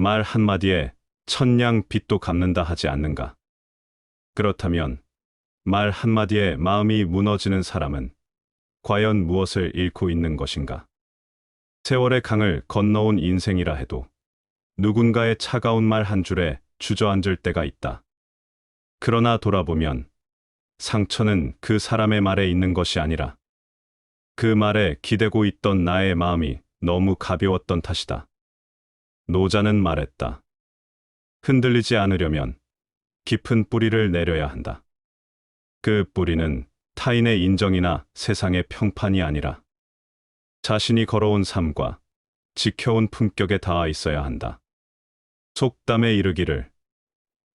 말 한마디에 천냥 빚도 갚는다 하지 않는가? 그렇다면 말 한마디에 마음이 무너지는 사람은 과연 무엇을 잃고 있는 것인가? 세월의 강을 건너온 인생이라 해도 누군가의 차가운 말 한 줄에 주저앉을 때가 있다. 그러나 돌아보면 상처는 그 사람의 말에 있는 것이 아니라 그 말에 기대고 있던 나의 마음이 너무 가벼웠던 탓이다. 노자는 말했다. 흔들리지 않으려면 깊은 뿌리를 내려야 한다. 그 뿌리는 타인의 인정이나 세상의 평판이 아니라 자신이 걸어온 삶과 지켜온 품격에 닿아 있어야 한다. 속담에 이르기를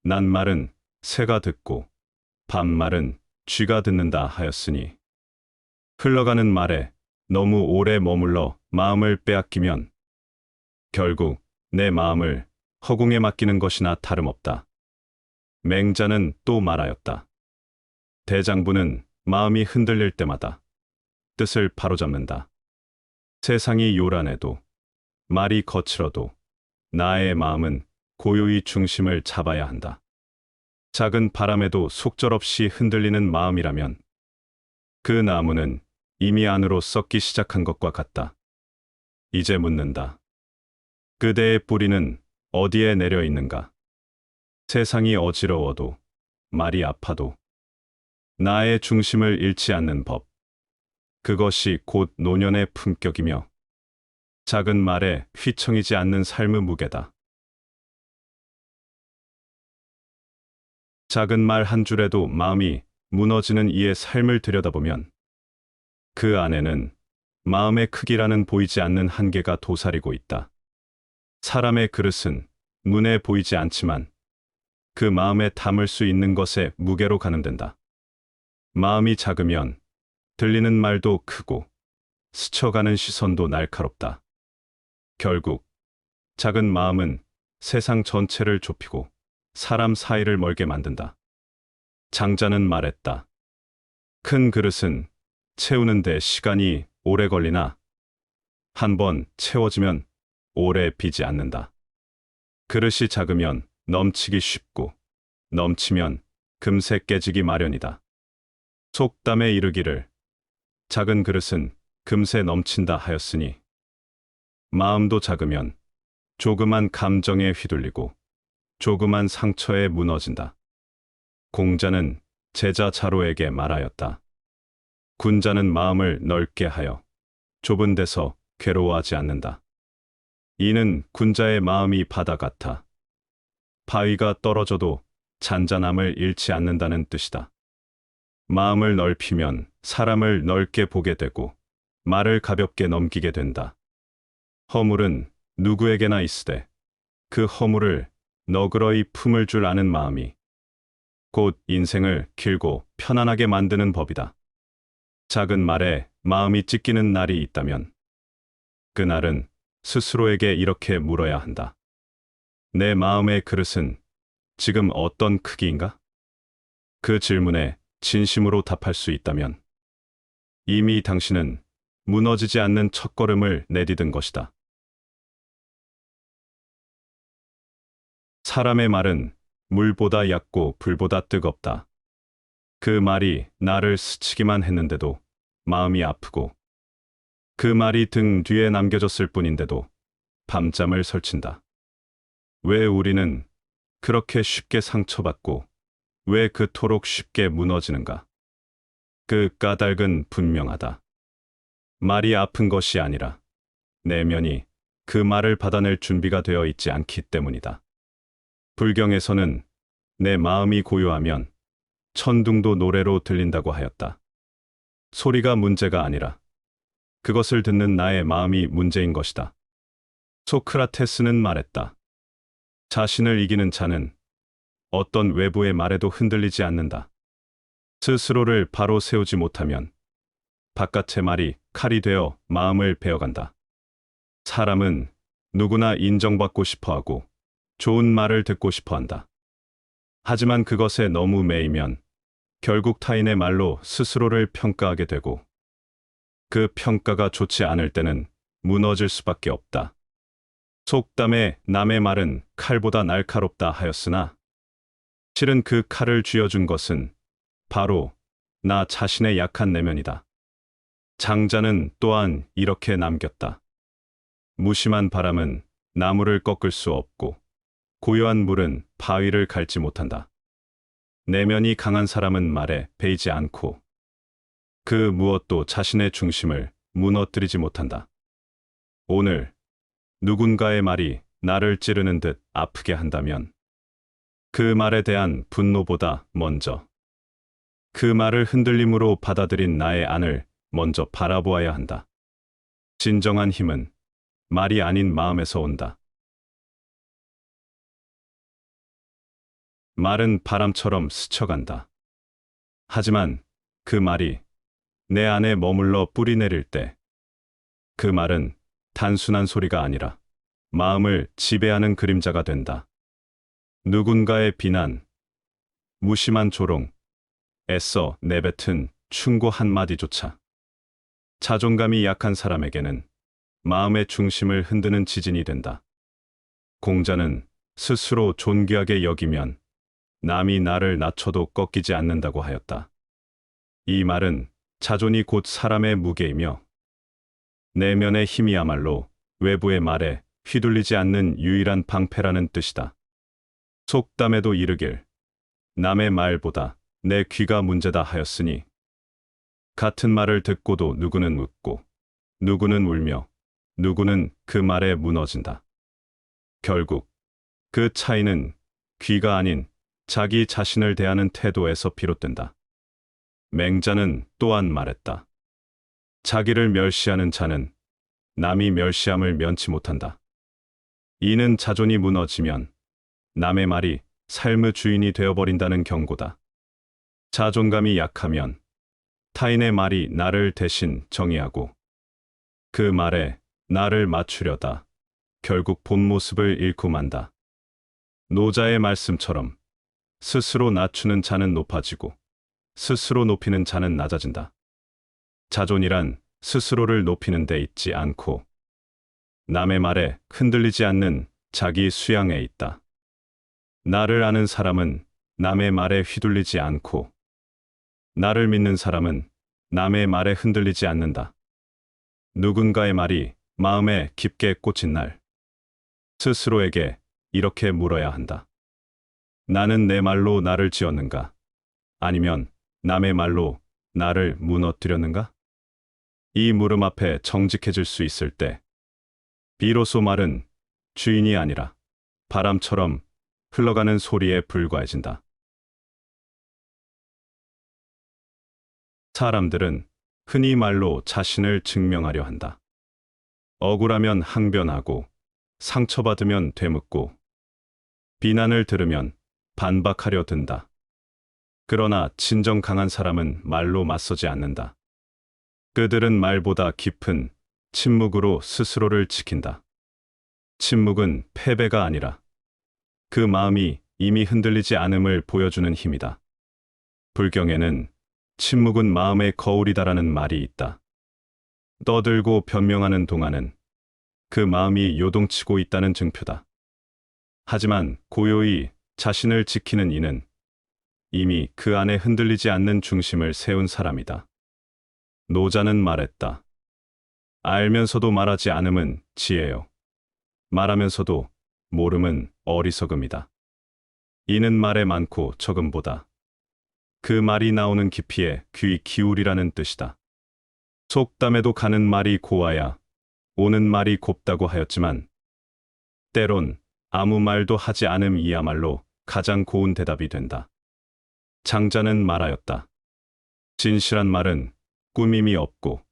낱말은 새가 듣고 반말은 쥐가 듣는다 하였으니 흘러가는 말에 너무 오래 머물러 마음을 빼앗기면 결국 내 마음을 허공에 맡기는 것이나 다름없다. 맹자는 또 말하였다. 대장부는 마음이 흔들릴 때마다 뜻을 바로잡는다. 세상이 요란해도 말이 거칠어도 나의 마음은 고요히 중심을 잡아야 한다. 작은 바람에도 속절없이 흔들리는 마음이라면 그 나무는 이미 안으로 썩기 시작한 것과 같다. 이제 묻는다. 그대의 뿌리는 어디에 내려 있는가? 세상이 어지러워도 말이 아파도 나의 중심을 잃지 않는 법. 그것이 곧 노년의 품격이며 작은 말에 휘청이지 않는 삶의 무게다. 작은 말 한 줄에도 마음이 무너지는 이의 삶을 들여다보면 그 안에는 마음의 크기라는 보이지 않는 한계가 도사리고 있다. 사람의 그릇은 눈에 보이지 않지만 그 마음에 담을 수 있는 것의 무게로 가늠된다. 마음이 작으면 들리는 말도 크고 스쳐가는 시선도 날카롭다. 결국 작은 마음은 세상 전체를 좁히고 사람 사이를 멀게 만든다. 장자는 말했다. 큰 그릇은 채우는데 시간이 오래 걸리나 한번 채워지면 오래 비지 않는다. 그릇이 작으면 넘치기 쉽고 넘치면 금세 깨지기 마련이다. 속담에 이르기를 작은 그릇은 금세 넘친다 하였으니 마음도 작으면 조그만 감정에 휘둘리고 조그만 상처에 무너진다. 공자는 제자 자로에게 말하였다. 군자는 마음을 넓게 하여 좁은 데서 괴로워하지 않는다. 이는 군자의 마음이 바다 같아 바위가 떨어져도 잔잔함을 잃지 않는다는 뜻이다. 마음을 넓히면 사람을 넓게 보게 되고 말을 가볍게 넘기게 된다. 허물은 누구에게나 있으되 그 허물을 너그러이 품을 줄 아는 마음이 곧 인생을 길고 편안하게 만드는 법이다. 작은 말에 마음이 찢기는 날이 있다면 그날은 스스로에게 이렇게 물어야 한다. 내 마음의 그릇은 지금 어떤 크기인가? 그 질문에 진심으로 답할 수 있다면 이미 당신은 무너지지 않는 첫걸음을 내디딘 것이다. 사람의 말은 물보다 얕고 불보다 뜨겁다. 그 말이 나를 스치기만 했는데도 마음이 아프고 그 말이 등 뒤에 남겨졌을 뿐인데도 밤잠을 설친다. 왜 우리는 그렇게 쉽게 상처받고 왜 그토록 쉽게 무너지는가? 그 까닭은 분명하다. 말이 아픈 것이 아니라 내면이 그 말을 받아낼 준비가 되어 있지 않기 때문이다. 불경에서는 내 마음이 고요하면 천둥도 노래로 들린다고 하였다. 소리가 문제가 아니라 그것을 듣는 나의 마음이 문제인 것이다. 소크라테스는 말했다. 자신을 이기는 자는 어떤 외부의 말에도 흔들리지 않는다. 스스로를 바로 세우지 못하면 바깥의 말이 칼이 되어 마음을 베어간다. 사람은 누구나 인정받고 싶어하고 좋은 말을 듣고 싶어한다. 하지만 그것에 너무 매이면 결국 타인의 말로 스스로를 평가하게 되고 그 평가가 좋지 않을 때는 무너질 수밖에 없다. 속담에 남의 말은 칼보다 날카롭다 하였으나 실은 그 칼을 쥐어준 것은 바로 나 자신의 약한 내면이다. 장자는 또한 이렇게 남겼다. 무심한 바람은 나무를 꺾을 수 없고 고요한 물은 바위를 갈지 못한다. 내면이 강한 사람은 말에 베이지 않고 그 무엇도 자신의 중심을 무너뜨리지 못한다. 오늘 누군가의 말이 나를 찌르는 듯 아프게 한다면 그 말에 대한 분노보다 먼저 그 말을 흔들림으로 받아들인 나의 안을 먼저 바라보아야 한다. 진정한 힘은 말이 아닌 마음에서 온다. 말은 바람처럼 스쳐간다. 하지만 그 말이 내 안에 머물러 뿌리 내릴 때 그 말은 단순한 소리가 아니라 마음을 지배하는 그림자가 된다. 누군가의 비난, 무심한 조롱, 애써 내뱉은 충고 한마디조차 자존감이 약한 사람에게는 마음의 중심을 흔드는 지진이 된다. 공자는 스스로 존귀하게 여기면 남이 나를 낮춰도 꺾이지 않는다고 하였다. 이 말은 자존이 곧 사람의 무게이며 내면의 힘이야말로 외부의 말에 휘둘리지 않는 유일한 방패라는 뜻이다. 속담에도 이르길 남의 말보다 내 귀가 문제다 하였으니 같은 말을 듣고도 누구는 웃고 누구는 울며 누구는 그 말에 무너진다. 결국 그 차이는 귀가 아닌 자기 자신을 대하는 태도에서 비롯된다. 맹자는 또한 말했다. 자기를 멸시하는 자는 남이 멸시함을 면치 못한다. 이는 자존이 무너지면 남의 말이 삶의 주인이 되어버린다는 경고다. 자존감이 약하면 타인의 말이 나를 대신 정의하고 그 말에 나를 맞추려다 결국 본 모습을 잃고 만다. 노자의 말씀처럼 스스로 낮추는 자는 높아지고 스스로 높이는 자는 낮아진다. 자존이란 스스로를 높이는 데 있지 않고 남의 말에 흔들리지 않는 자기 수양에 있다. 나를 아는 사람은 남의 말에 휘둘리지 않고 나를 믿는 사람은 남의 말에 흔들리지 않는다. 누군가의 말이 마음에 깊게 꽂힌 날 스스로에게 이렇게 물어야 한다. 나는 내 말로 나를 지었는가? 아니면 남의 말로 나를 무너뜨렸는가? 이 물음 앞에 정직해질 수 있을 때 비로소 말은 주인이 아니라 바람처럼 흘러가는 소리에 불과해진다. 사람들은 흔히 말로 자신을 증명하려 한다. 억울하면 항변하고 상처받으면 되묻고 비난을 들으면 반박하려 든다. 그러나 진정 강한 사람은 말로 맞서지 않는다. 그들은 말보다 깊은 침묵으로 스스로를 지킨다. 침묵은 패배가 아니라 그 마음이 이미 흔들리지 않음을 보여주는 힘이다. 불경에는 침묵은 마음의 거울이다라는 말이 있다. 떠들고 변명하는 동안은 그 마음이 요동치고 있다는 증표다. 하지만 고요히 자신을 지키는 이는 이미 그 안에 흔들리지 않는 중심을 세운 사람이다. 노자는 말했다. 알면서도 말하지 않음은 지혜요. 말하면서도 모름은 어리석음이다. 이는 말에 많고 적음보다 그 말이 나오는 깊이에 귀 기울이라는 뜻이다. 속담에도 가는 말이 고와야 오는 말이 곱다고 하였지만 때론 아무 말도 하지 않음이야말로 가장 고운 대답이 된다. 장자는 말하였다. 진실한 말은 꾸밈이 없고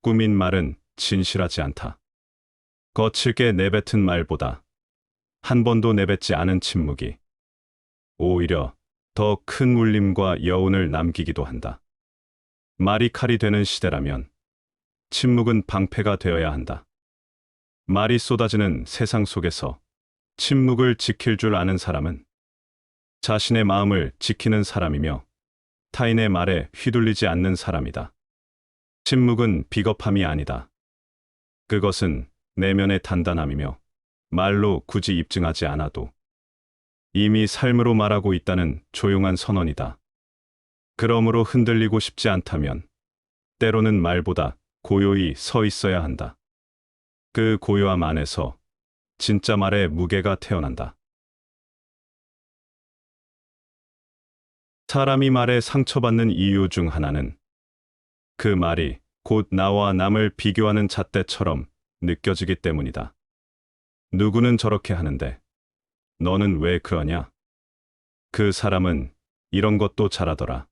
꾸민 말은 진실하지 않다. 거칠게 내뱉은 말보다 한 번도 내뱉지 않은 침묵이 오히려 더 큰 울림과 여운을 남기기도 한다. 말이 칼이 되는 시대라면 침묵은 방패가 되어야 한다. 말이 쏟아지는 세상 속에서 침묵을 지킬 줄 아는 사람은 자신의 마음을 지키는 사람이며 타인의 말에 휘둘리지 않는 사람이다. 침묵은 비겁함이 아니다. 그것은 내면의 단단함이며 말로 굳이 입증하지 않아도 이미 삶으로 말하고 있다는 조용한 선언이다. 그러므로 흔들리고 싶지 않다면 때로는 말보다 고요히 서 있어야 한다. 그 고요함 안에서 진짜 말의 무게가 태어난다. 사람이 말에 상처받는 이유 중 하나는 그 말이 곧 나와 남을 비교하는 잣대처럼 느껴지기 때문이다. 누구는 저렇게 하는데 너는 왜 그러냐? 그 사람은 이런 것도 잘하더라.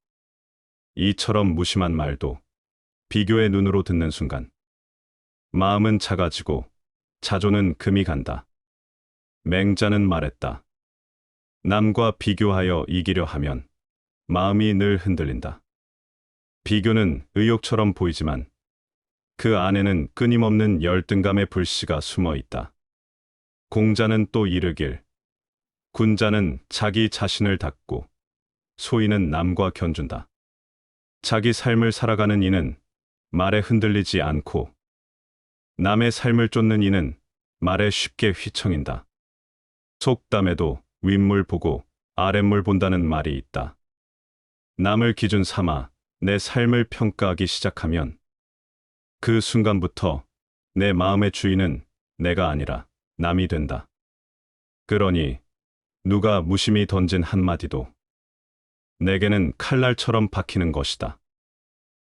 이처럼 무심한 말도 비교의 눈으로 듣는 순간 마음은 작아지고 자존은 금이 간다. 맹자는 말했다. 남과 비교하여 이기려 하면 마음이 늘 흔들린다. 비교는 의욕처럼 보이지만 그 안에는 끊임없는 열등감의 불씨가 숨어 있다. 공자는 또 이르길 군자는 자기 자신을 닦고 소인은 남과 견준다. 자기 삶을 살아가는 이는 말에 흔들리지 않고 남의 삶을 쫓는 이는 말에 쉽게 휘청인다. 속담에도 윗물 보고 아랫물 본다는 말이 있다. 남을 기준 삼아 내 삶을 평가하기 시작하면 그 순간부터 내 마음의 주인은 내가 아니라 남이 된다. 그러니 누가 무심히 던진 한마디도 내게는 칼날처럼 박히는 것이다.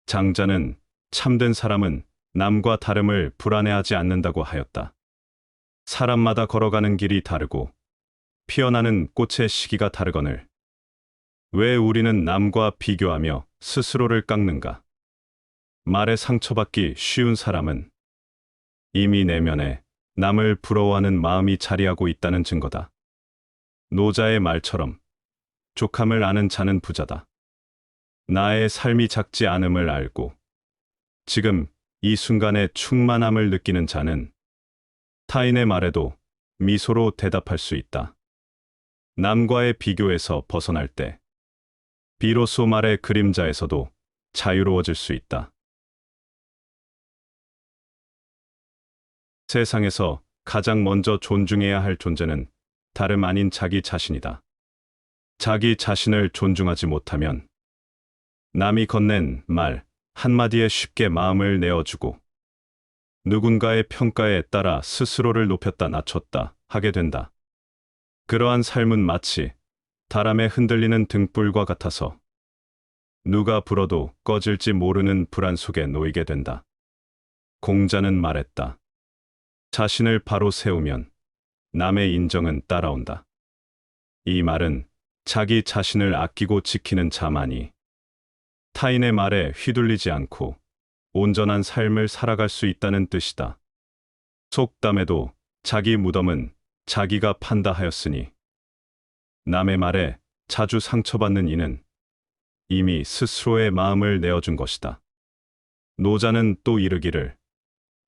장자는 참된 사람은 남과 다름을 불안해하지 않는다고 하였다. 사람마다 걸어가는 길이 다르고 피어나는 꽃의 시기가 다르거늘 왜 우리는 남과 비교하며 스스로를 깎는가? 말에 상처받기 쉬운 사람은 이미 내면에 남을 부러워하는 마음이 자리하고 있다는 증거다. 노자의 말처럼 족함을 아는 자는 부자다. 나의 삶이 작지 않음을 알고 지금 이 순간의 충만함을 느끼는 자는 타인의 말에도 미소로 대답할 수 있다. 남과의 비교에서 벗어날 때 비로소 말의 그림자에서도 자유로워질 수 있다. 세상에서 가장 먼저 존중해야 할 존재는 다름 아닌 자기 자신이다. 자기 자신을 존중하지 못하면 남이 건넨 말 한마디에 쉽게 마음을 내어주고 누군가의 평가에 따라 스스로를 높였다 낮췄다 하게 된다. 그러한 삶은 마치 바람에 흔들리는 등불과 같아서 누가 불어도 꺼질지 모르는 불안 속에 놓이게 된다. 공자는 말했다. 자신을 바로 세우면 남의 인정은 따라온다. 이 말은 자기 자신을 아끼고 지키는 자만이 타인의 말에 휘둘리지 않고 온전한 삶을 살아갈 수 있다는 뜻이다. 속담에도 자기 무덤은 자기가 판다 하였으니 남의 말에 자주 상처받는 이는 이미 스스로의 마음을 내어준 것이다. 노자는 또 이르기를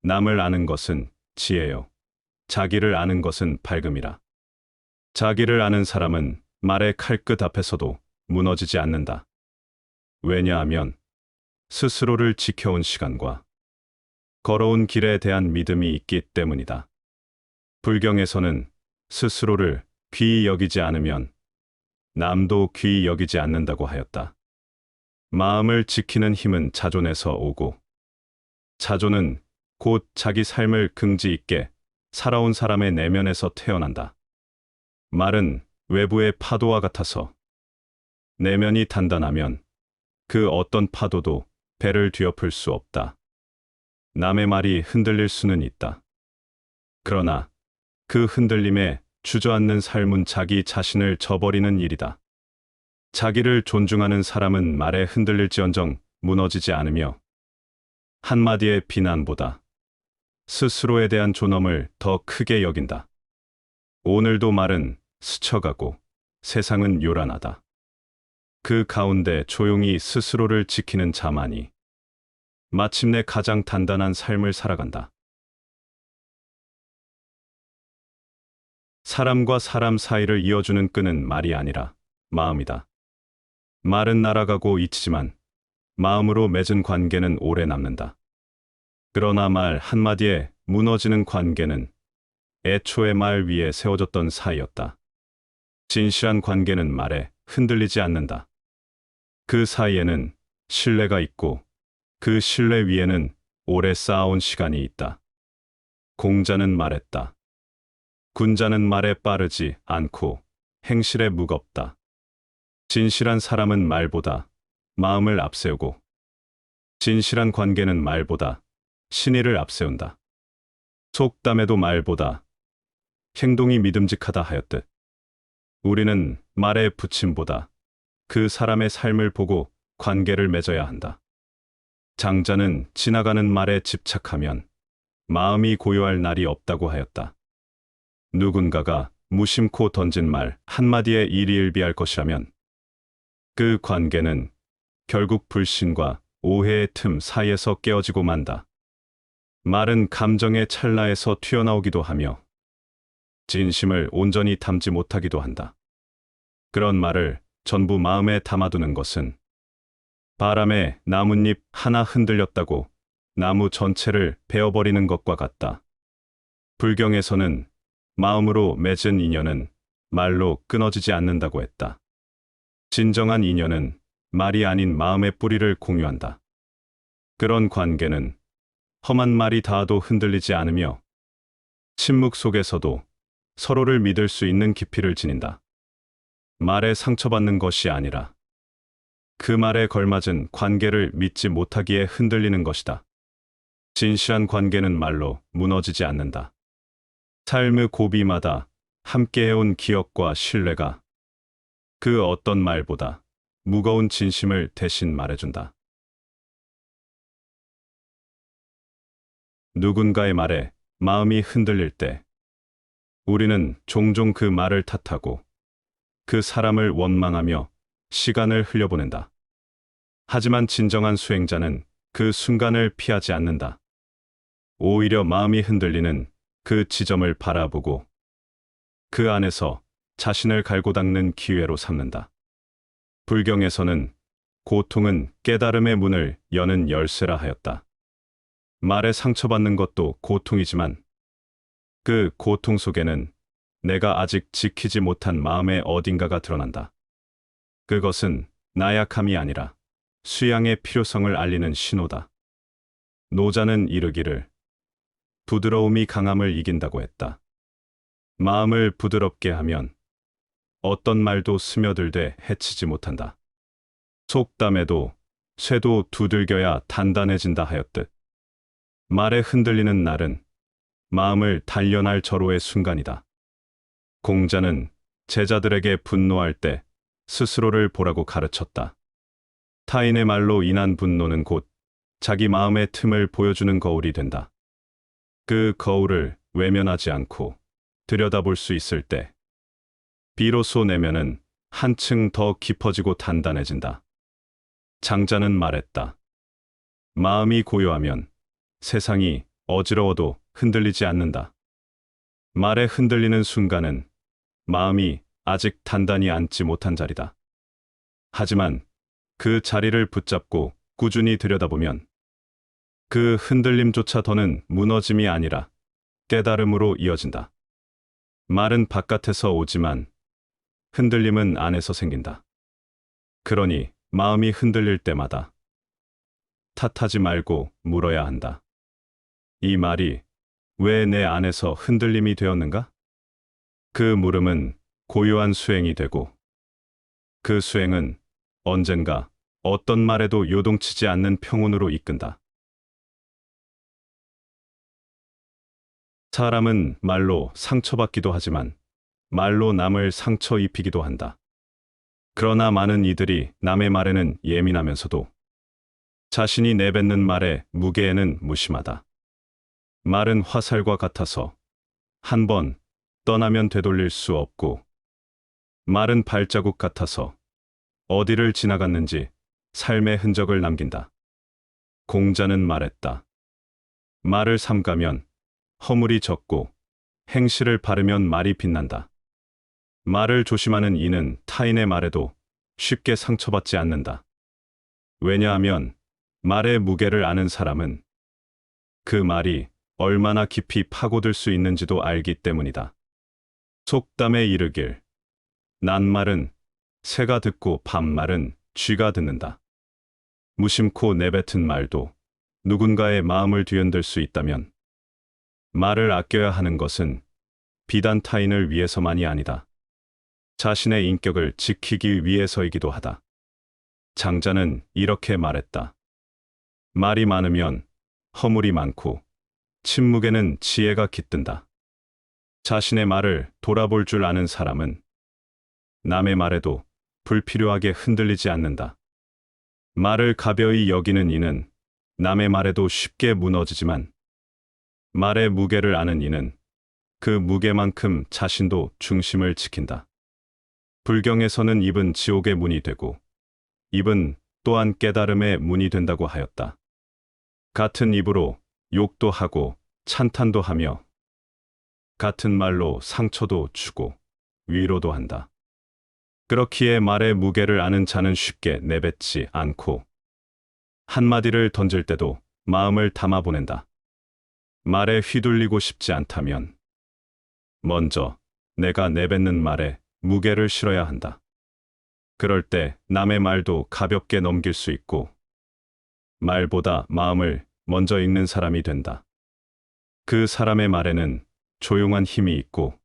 남을 아는 것은 지혜요 자기를 아는 것은 밝음이라. 자기를 아는 사람은 말의 칼끝 앞에서도 무너지지 않는다. 왜냐하면 스스로를 지켜온 시간과 걸어온 길에 대한 믿음이 있기 때문이다. 불경에서는 스스로를 귀히 여기지 않으면 남도 귀히 여기지 않는다고 하였다. 마음을 지키는 힘은 자존에서 오고 자존은 곧 자기 삶을 긍지 있게 살아온 사람의 내면에서 태어난다. 말은 외부의 파도와 같아서 내면이 단단하면 그 어떤 파도도 배를 뒤엎을 수 없다. 남의 말이 흔들릴 수는 있다. 그러나 그 흔들림에 주저앉는 삶은 자기 자신을 저버리는 일이다. 자기를 존중하는 사람은 말에 흔들릴지언정 무너지지 않으며 한마디의 비난보다 스스로에 대한 존엄을 더 크게 여긴다. 오늘도 말은 스쳐가고 세상은 요란하다. 그 가운데 조용히 스스로를 지키는 자만이 마침내 가장 단단한 삶을 살아간다. 사람과 사람 사이를 이어주는 끈은 말이 아니라 마음이다. 말은 날아가고 잊히지만 마음으로 맺은 관계는 오래 남는다. 그러나 말 한마디에 무너지는 관계는 애초에 말 위에 세워졌던 사이였다. 진실한 관계는 말에 흔들리지 않는다. 그 사이에는 신뢰가 있고 그 신뢰 위에는 오래 쌓아온 시간이 있다. 공자는 말했다. 군자는 말에 빠르지 않고 행실에 무겁다. 진실한 사람은 말보다 마음을 앞세우고 진실한 관계는 말보다 신의를 앞세운다. 속담에도 말보다 행동이 믿음직하다 하였듯 우리는 말의 부침보다 그 사람의 삶을 보고 관계를 맺어야 한다. 장자는 지나가는 말에 집착하면 마음이 고요할 날이 없다고 하였다. 누군가가 무심코 던진 말 한마디에 일희일비할 것이라면 그 관계는 결국 불신과 오해의 틈 사이에서 깨어지고 만다. 말은 감정의 찰나에서 튀어나오기도 하며 진심을 온전히 담지 못하기도 한다. 그런 말을 전부 마음에 담아두는 것은 바람에 나뭇잎 하나 흔들렸다고 나무 전체를 베어버리는 것과 같다. 불경에서는 마음으로 맺은 인연은 말로 끊어지지 않는다고 했다. 진정한 인연은 말이 아닌 마음의 뿌리를 공유한다. 그런 관계는 험한 말이 닿아도 흔들리지 않으며 침묵 속에서도 서로를 믿을 수 있는 깊이를 지닌다. 말에 상처받는 것이 아니라 그 말에 걸맞은 관계를 믿지 못하기에 흔들리는 것이다. 진실한 관계는 말로 무너지지 않는다. 삶의 고비마다 함께해온 기억과 신뢰가 그 어떤 말보다 무거운 진심을 대신 말해준다. 누군가의 말에 마음이 흔들릴 때 우리는 종종 그 말을 탓하고 그 사람을 원망하며 시간을 흘려보낸다. 하지만 진정한 수행자는 그 순간을 피하지 않는다. 오히려 마음이 흔들리는 그 지점을 바라보고 그 안에서 자신을 갈고 닦는 기회로 삼는다. 불경에서는 고통은 깨달음의 문을 여는 열쇠라 하였다. 말에 상처받는 것도 고통이지만 그 고통 속에는 내가 아직 지키지 못한 마음의 어딘가가 드러난다. 그것은 나약함이 아니라 수양의 필요성을 알리는 신호다. 노자는 이르기를 부드러움이 강함을 이긴다고 했다. 마음을 부드럽게 하면 어떤 말도 스며들되 해치지 못한다. 속담에도 쇠도 두들겨야 단단해진다 하였듯 말에 흔들리는 날은 마음을 단련할 절호의 순간이다. 공자는 제자들에게 분노할 때 스스로를 보라고 가르쳤다. 타인의 말로 인한 분노는 곧 자기 마음의 틈을 보여주는 거울이 된다. 그 거울을 외면하지 않고 들여다볼 수 있을 때 비로소 내면은 한층 더 깊어지고 단단해진다. 장자는 말했다. 마음이 고요하면 세상이 어지러워도 흔들리지 않는다. 말에 흔들리는 순간은 마음이 아직 단단히 앉지 못한 자리다. 하지만 그 자리를 붙잡고 꾸준히 들여다보면 그 흔들림조차 더는 무너짐이 아니라 깨달음으로 이어진다. 말은 바깥에서 오지만 흔들림은 안에서 생긴다. 그러니 마음이 흔들릴 때마다 탓하지 말고 물어야 한다. 이 말이 왜 내 안에서 흔들림이 되었는가? 그 물음은 고요한 수행이 되고 그 수행은 언젠가 어떤 말에도 요동치지 않는 평온으로 이끈다. 사람은 말로 상처받기도 하지만 말로 남을 상처 입히기도 한다. 그러나 많은 이들이 남의 말에는 예민하면서도 자신이 내뱉는 말의 무게에는 무심하다. 말은 화살과 같아서 한 번 떠나면 되돌릴 수 없고 말은 발자국 같아서 어디를 지나갔는지 삶의 흔적을 남긴다. 공자는 말했다. 말을 삼가면 허물이 적고 행실을 바르면 말이 빛난다. 말을 조심하는 이는 타인의 말에도 쉽게 상처받지 않는다. 왜냐하면 말의 무게를 아는 사람은 그 말이 얼마나 깊이 파고들 수 있는지도 알기 때문이다. 속담에 이르길, 낱말은 새가 듣고 반말은 쥐가 듣는다. 무심코 내뱉은 말도 누군가의 마음을 뒤흔들 수 있다면 말을 아껴야 하는 것은 비단 타인을 위해서만이 아니다. 자신의 인격을 지키기 위해서이기도 하다. 장자는 이렇게 말했다. 말이 많으면 허물이 많고 침묵에는 지혜가 깃든다. 자신의 말을 돌아볼 줄 아는 사람은 남의 말에도 불필요하게 흔들리지 않는다. 말을 가벼이 여기는 이는 남의 말에도 쉽게 무너지지만 말의 무게를 아는 이는 그 무게만큼 자신도 중심을 지킨다. 불경에서는 입은 지옥의 문이 되고 입은 또한 깨달음의 문이 된다고 하였다. 같은 입으로 욕도 하고 찬탄도 하며 같은 말로 상처도 주고 위로도 한다. 그렇기에 말의 무게를 아는 자는 쉽게 내뱉지 않고 한마디를 던질 때도 마음을 담아보낸다. 말에 휘둘리고 싶지 않다면 먼저 내가 내뱉는 말에 무게를 실어야 한다. 그럴 때 남의 말도 가볍게 넘길 수 있고 말보다 마음을 먼저 읽는 사람이 된다. 그 사람의 말에는 조용한 힘이 있고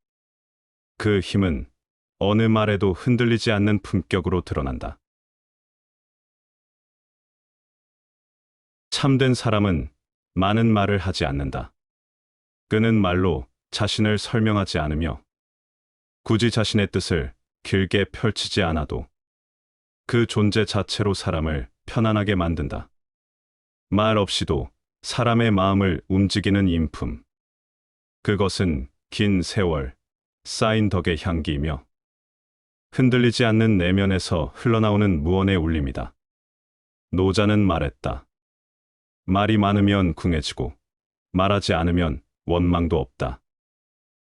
그 힘은 어느 말에도 흔들리지 않는 품격으로 드러난다. 참된 사람은 많은 말을 하지 않는다. 그는 말로 자신을 설명하지 않으며 굳이 자신의 뜻을 길게 펼치지 않아도 그 존재 자체로 사람을 편안하게 만든다. 말 없이도 사람의 마음을 움직이는 인품. 그것은 긴 세월 쌓인 덕의 향기이며 흔들리지 않는 내면에서 흘러나오는 무언의 울림이다. 노자는 말했다. 말이 많으면 궁해지고 말하지 않으면 원망도 없다.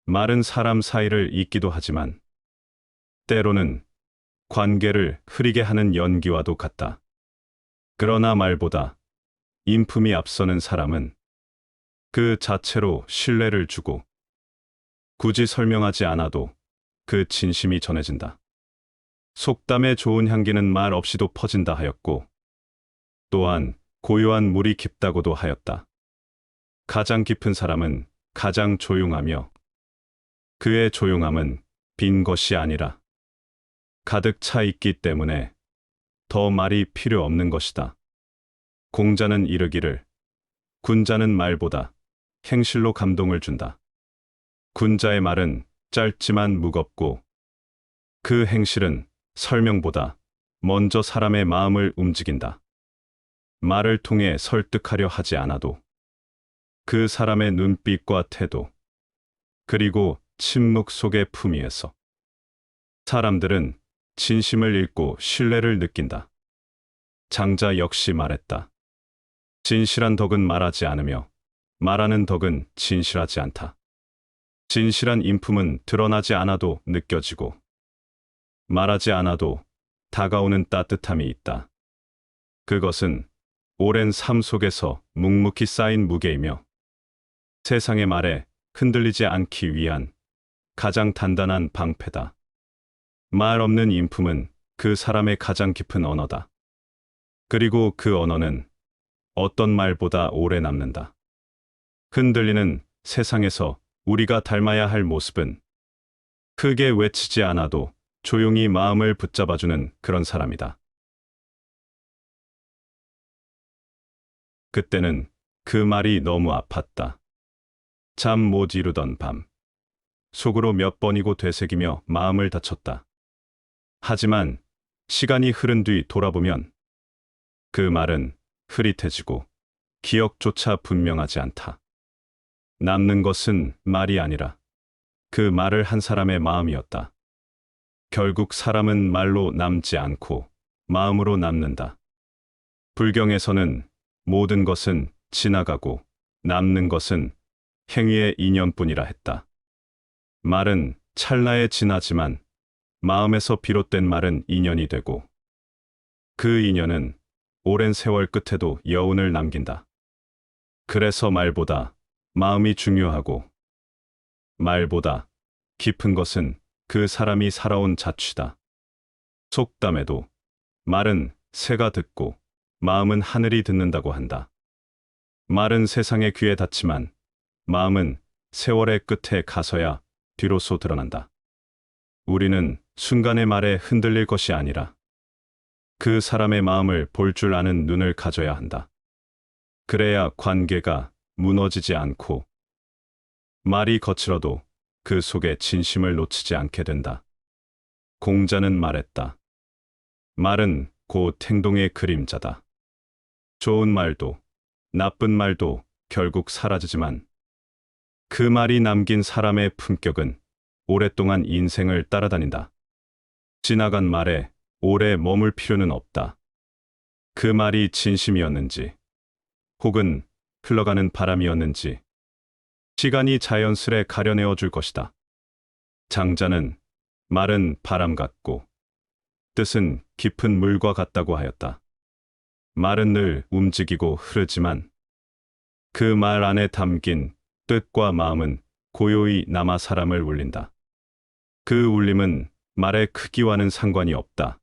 말은 사람 사이를 잇기도 하지만 때로는 관계를 흐리게 하는 연기와도 같다. 그러나 말보다 인품이 앞서는 사람은 그 자체로 신뢰를 주고 굳이 설명하지 않아도 그 진심이 전해진다. 속담의 좋은 향기는 말 없이도 퍼진다 하였고 또한 고요한 물이 깊다고도 하였다. 가장 깊은 사람은 가장 조용하며 그의 조용함은 빈 것이 아니라 가득 차 있기 때문에 더 말이 필요 없는 것이다. 공자는 이르기를 군자는 말보다 행실로 감동을 준다. 군자의 말은 짧지만 무겁고 그 행실은 설명보다 먼저 사람의 마음을 움직인다. 말을 통해 설득하려 하지 않아도 그 사람의 눈빛과 태도 그리고 침묵 속의 품위에서 사람들은 진심을 읽고 신뢰를 느낀다. 장자 역시 말했다. 진실한 덕은 말하지 않으며 말하는 덕은 진실하지 않다. 진실한 인품은 드러나지 않아도 느껴지고 말하지 않아도 다가오는 따뜻함이 있다. 그것은 오랜 삶 속에서 묵묵히 쌓인 무게이며 세상의 말에 흔들리지 않기 위한 가장 단단한 방패다. 말 없는 인품은 그 사람의 가장 깊은 언어다. 그리고 그 언어는 어떤 말보다 오래 남는다. 흔들리는 세상에서 우리가 닮아야 할 모습은 크게 외치지 않아도 조용히 마음을 붙잡아주는 그런 사람이다. 그때는 그 말이 너무 아팠다. 잠 못 이루던 밤. 속으로 몇 번이고 되새기며 마음을 다쳤다. 하지만 시간이 흐른 뒤 돌아보면 그 말은 흐릿해지고 기억조차 분명하지 않다. 남는 것은 말이 아니라 그 말을 한 사람의 마음이었다. 결국 사람은 말로 남지 않고 마음으로 남는다. 불경에서는 모든 것은 지나가고 남는 것은 행위의 인연뿐이라 했다. 말은 찰나에 지나지만 마음에서 비롯된 말은 인연이 되고 그 인연은 오랜 세월 끝에도 여운을 남긴다. 그래서 말보다 마음이 중요하고 말보다 깊은 것은 그 사람이 살아온 자취다. 속담에도 말은 새가 듣고 마음은 하늘이 듣는다고 한다. 말은 세상의 귀에 닿지만 마음은 세월의 끝에 가서야 비로소 드러난다. 우리는 순간의 말에 흔들릴 것이 아니라 그 사람의 마음을 볼 줄 아는 눈을 가져야 한다. 그래야 관계가 무너지지 않고 말이 거칠어도 그 속에 진심을 놓치지 않게 된다. 공자는 말했다. 말은 곧 행동의 그림자다. 좋은 말도 나쁜 말도 결국 사라지지만 그 말이 남긴 사람의 품격은 오랫동안 인생을 따라다닌다. 지나간 말에 오래 머물 필요는 없다. 그 말이 진심이었는지 혹은 흘러가는 바람이었는지 시간이 자연스레 가려내어 줄 것이다. 장자는 말은 바람 같고 뜻은 깊은 물과 같다고 하였다. 말은 늘 움직이고 흐르지만 그 말 안에 담긴 뜻과 마음은 고요히 남아 사람을 울린다. 그 울림은 말의 크기와는 상관이 없다.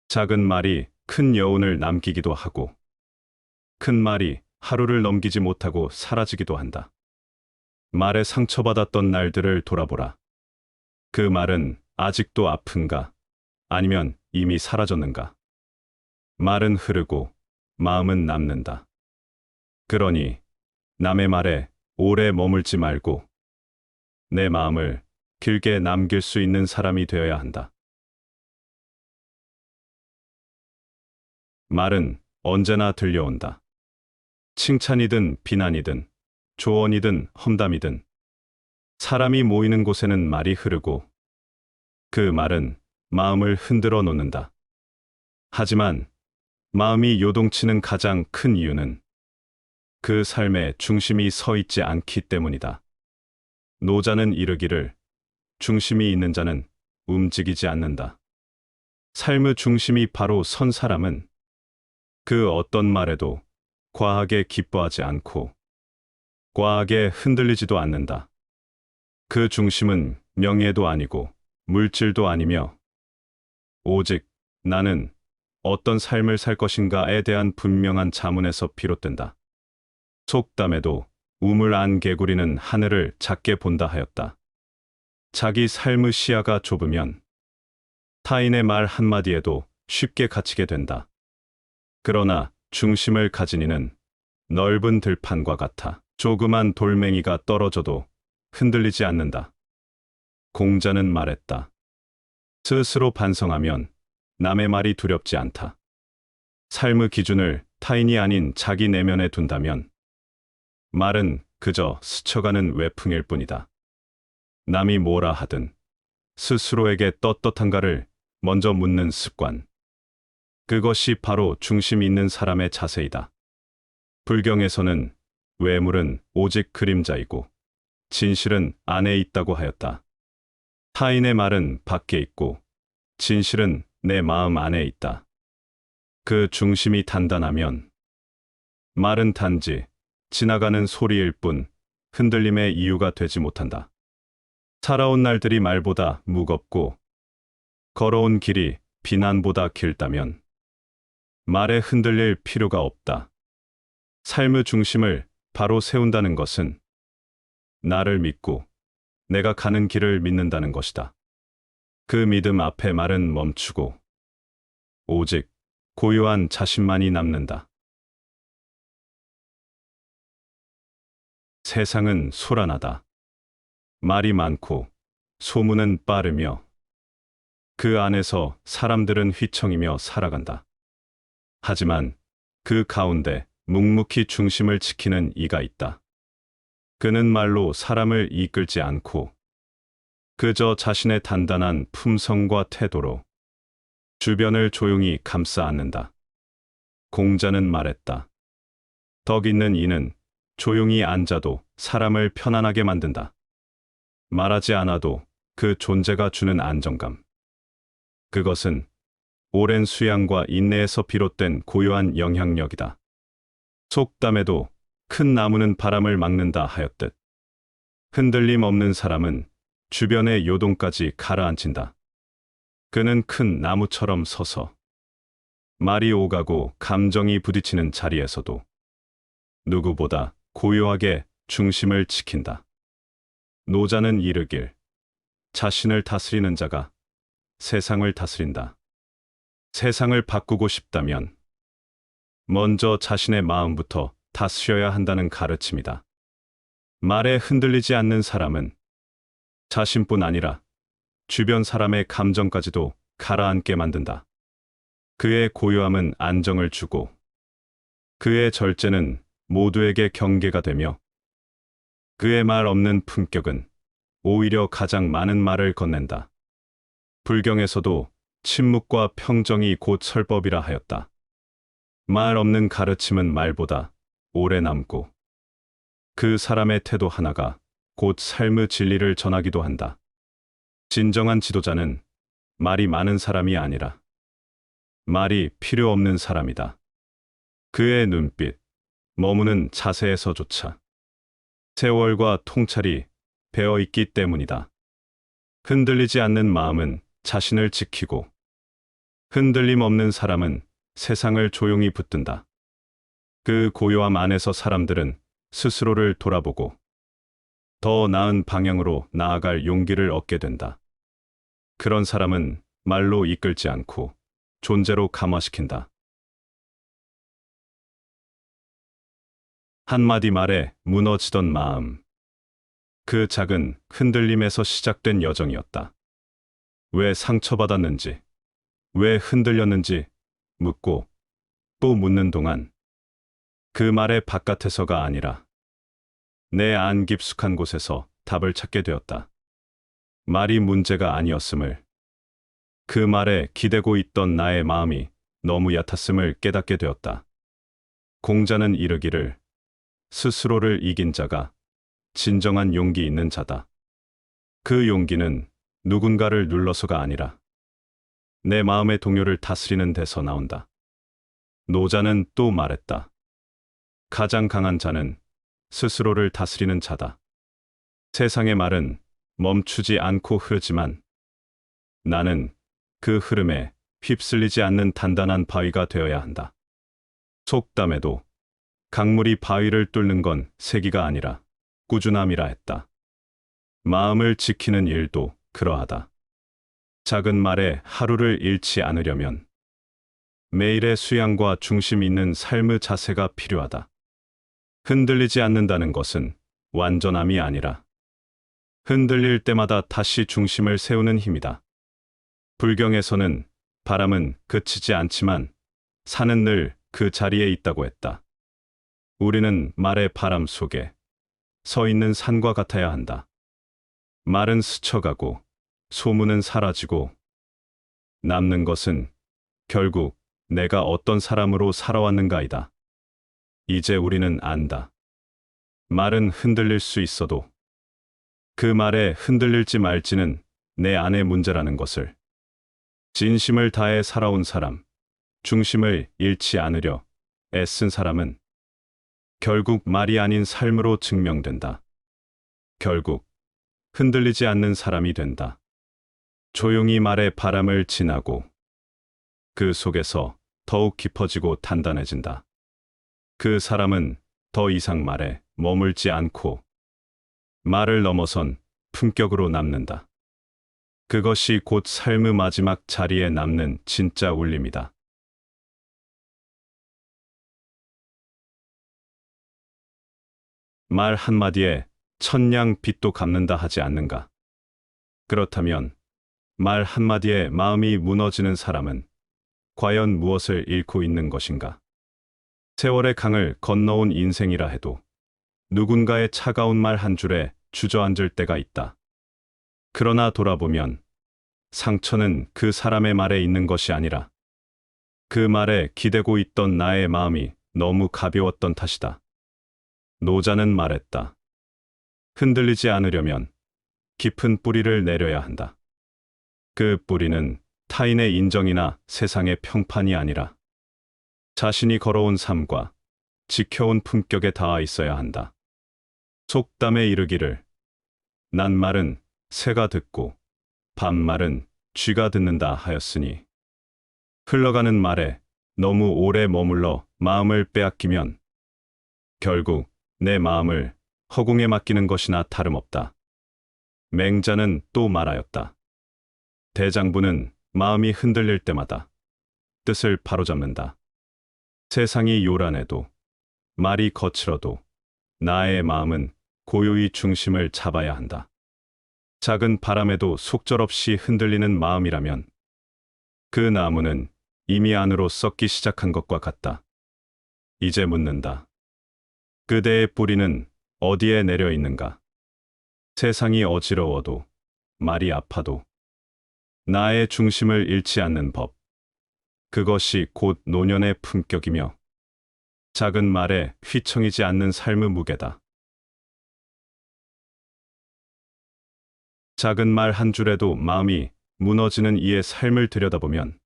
작은 말이 큰 여운을 남기기도 하고 큰 말이 하루를 넘기지 못하고 사라지기도 한다. 말에 상처받았던 날들을 돌아보라. 그 말은 아직도 아픈가? 아니면 이미 사라졌는가? 말은 흐르고 마음은 남는다. 그러니 남의 말에 오래 머물지 말고 내 마음을 길게 남길 수 있는 사람이 되어야 한다. 말은 언제나 들려온다. 칭찬이든 비난이든 조언이든 험담이든 사람이 모이는 곳에는 말이 흐르고 그 말은 마음을 흔들어 놓는다. 하지만 마음이 요동치는 가장 큰 이유는 그 삶의 중심이 서 있지 않기 때문이다. 노자는 이르기를 중심이 있는 자는 움직이지 않는다. 삶의 중심이 바로 선 사람은 그 어떤 말에도 과하게 기뻐하지 않고 과하게 흔들리지도 않는다. 그 중심은 명예도 아니고 물질도 아니며 오직 나는 어떤 삶을 살 것인가에 대한 분명한 자문에서 비롯된다. 속담에도 우물 안 개구리는 하늘을 작게 본다 하였다. 자기 삶의 시야가 좁으면 타인의 말 한마디에도 쉽게 갇히게 된다. 그러나 중심을 가진 이는 넓은 들판과 같아 조그만 돌멩이가 떨어져도 흔들리지 않는다. 공자는 말했다. 스스로 반성하면 남의 말이 두렵지 않다. 삶의 기준을 타인이 아닌 자기 내면에 둔다면 말은 그저 스쳐가는 외풍일 뿐이다. 남이 뭐라 하든 스스로에게 떳떳한가를 먼저 묻는 습관. 그것이 바로 중심 있는 사람의 자세이다. 불경에서는 외물은 오직 그림자이고 진실은 안에 있다고 하였다. 타인의 말은 밖에 있고 진실은 내 마음 안에 있다. 그 중심이 단단하면 말은 단지 지나가는 소리일 뿐 흔들림의 이유가 되지 못한다. 살아온 날들이 말보다 무겁고 걸어온 길이 비난보다 길다면 말에 흔들릴 필요가 없다. 삶의 중심을 바로 세운다는 것은 나를 믿고 내가 가는 길을 믿는다는 것이다. 그 믿음 앞에 말은 멈추고 오직 고요한 자신만이 남는다. 세상은 소란하다. 말이 많고 소문은 빠르며 그 안에서 사람들은 휘청이며 살아간다. 하지만 그 가운데 묵묵히 중심을 지키는 이가 있다. 그는 말로 사람을 이끌지 않고 그저 자신의 단단한 품성과 태도로 주변을 조용히 감싸 안는다. 공자는 말했다. 덕 있는 이는 조용히 앉아도 사람을 편안하게 만든다. 말하지 않아도 그 존재가 주는 안정감. 그것은 오랜 수양과 인내에서 비롯된 고요한 영향력이다. 속담에도 큰 나무는 바람을 막는다 하였듯 흔들림 없는 사람은 주변의 요동까지 가라앉힌다. 그는 큰 나무처럼 서서 말이 오가고 감정이 부딪히는 자리에서도 누구보다 고요하게 중심을 지킨다. 노자는 이르길 자신을 다스리는 자가 세상을 다스린다. 세상을 바꾸고 싶다면 먼저 자신의 마음부터 다스려야 한다는 가르침이다. 말에 흔들리지 않는 사람은 자신뿐 아니라 주변 사람의 감정까지도 가라앉게 만든다. 그의 고요함은 안정을 주고 그의 절제는 모두에게 경계가 되며 그의 말 없는 품격은 오히려 가장 많은 말을 건넨다. 불경에서도 침묵과 평정이 곧 설법이라 하였다. 말 없는 가르침은 말보다 오래 남고 그 사람의 태도 하나가 곧 삶의 진리를 전하기도 한다. 진정한 지도자는 말이 많은 사람이 아니라 말이 필요 없는 사람이다. 그의 눈빛, 머무는 자세에서조차 세월과 통찰이 배어 있기 때문이다. 흔들리지 않는 마음은 자신을 지키고 흔들림 없는 사람은 세상을 조용히 붙든다. 그 고요함 안에서 사람들은 스스로를 돌아보고 더 나은 방향으로 나아갈 용기를 얻게 된다. 그런 사람은 말로 이끌지 않고 존재로 감화시킨다. 한마디 말에 무너지던 마음. 그 작은 흔들림에서 시작된 여정이었다. 왜 상처받았는지, 왜 흔들렸는지 묻고 또 묻는 동안 그 말의 바깥에서가 아니라 내 안 깊숙한 곳에서 답을 찾게 되었다. 말이 문제가 아니었음을, 그 말에 기대고 있던 나의 마음이 너무 얕았음을 깨닫게 되었다. 공자는 이르기를 스스로를 이긴 자가 진정한 용기 있는 자다. 그 용기는 누군가를 눌러서가 아니라 내 마음의 동요를 다스리는 데서 나온다. 노자는 또 말했다. 가장 강한 자는 스스로를 다스리는 자다. 세상의 말은 멈추지 않고 흐르지만 나는 그 흐름에 휩쓸리지 않는 단단한 바위가 되어야 한다. 속담에도 강물이 바위를 뚫는 건 세기가 아니라 꾸준함이라 했다. 마음을 지키는 일도 그러하다. 작은 말에 하루를 잃지 않으려면 매일의 수양과 중심 있는 삶의 자세가 필요하다. 흔들리지 않는다는 것은 완전함이 아니라 흔들릴 때마다 다시 중심을 세우는 힘이다. 불경에서는 바람은 그치지 않지만 산은 늘 그 자리에 있다고 했다. 우리는 말의 바람 속에 서 있는 산과 같아야 한다. 말은 스쳐가고 소문은 사라지고 남는 것은 결국 내가 어떤 사람으로 살아왔는가이다. 이제 우리는 안다. 말은 흔들릴 수 있어도 그 말에 흔들릴지 말지는 내 안의 문제라는 것을. 진심을 다해 살아온 사람, 중심을 잃지 않으려 애쓴 사람은 결국 말이 아닌 삶으로 증명된다. 결국 흔들리지 않는 사람이 된다. 조용히 말의 바람을 지나고 그 속에서 더욱 깊어지고 단단해진다. 그 사람은 더 이상 말에 머물지 않고 말을 넘어선 품격으로 남는다. 그것이 곧 삶의 마지막 자리에 남는 진짜 울림이다. 말 한마디에 천냥 빚도 갚는다 하지 않는가? 그렇다면 말 한마디에 마음이 무너지는 사람은 과연 무엇을 잃고 있는 것인가? 세월의 강을 건너온 인생이라 해도 누군가의 차가운 말 한 줄에 주저앉을 때가 있다. 그러나 돌아보면 상처는 그 사람의 말에 있는 것이 아니라 그 말에 기대고 있던 나의 마음이 너무 가벼웠던 탓이다. 노자는 말했다. 흔들리지 않으려면 깊은 뿌리를 내려야 한다. 그 뿌리는 타인의 인정이나 세상의 평판이 아니라 자신이 걸어온 삶과 지켜온 품격에 닿아 있어야 한다. 속담에 이르기를 낱말은 새가 듣고 반말은 쥐가 듣는다 하였으니 흘러가는 말에 너무 오래 머물러 마음을 빼앗기면 결국 내 마음을 허공에 맡기는 것이나 다름없다. 맹자는 또 말하였다. 대장부는 마음이 흔들릴 때마다 뜻을 바로잡는다. 세상이 요란해도 말이 거칠어도 나의 마음은 고요히 중심을 잡아야 한다. 작은 바람에도 속절없이 흔들리는 마음이라면 그 나무는 이미 안으로 썩기 시작한 것과 같다. 이제 묻는다. 그대의 뿌리는 어디에 내려 있는가? 세상이 어지러워도 말이 아파도 나의 중심을 잃지 않는 법. 그것이 곧 노년의 품격이며 작은 말에 휘청이지 않는 삶의 무게다. 작은 말 한 줄에도 마음이 무너지는 이의 삶을 들여다보면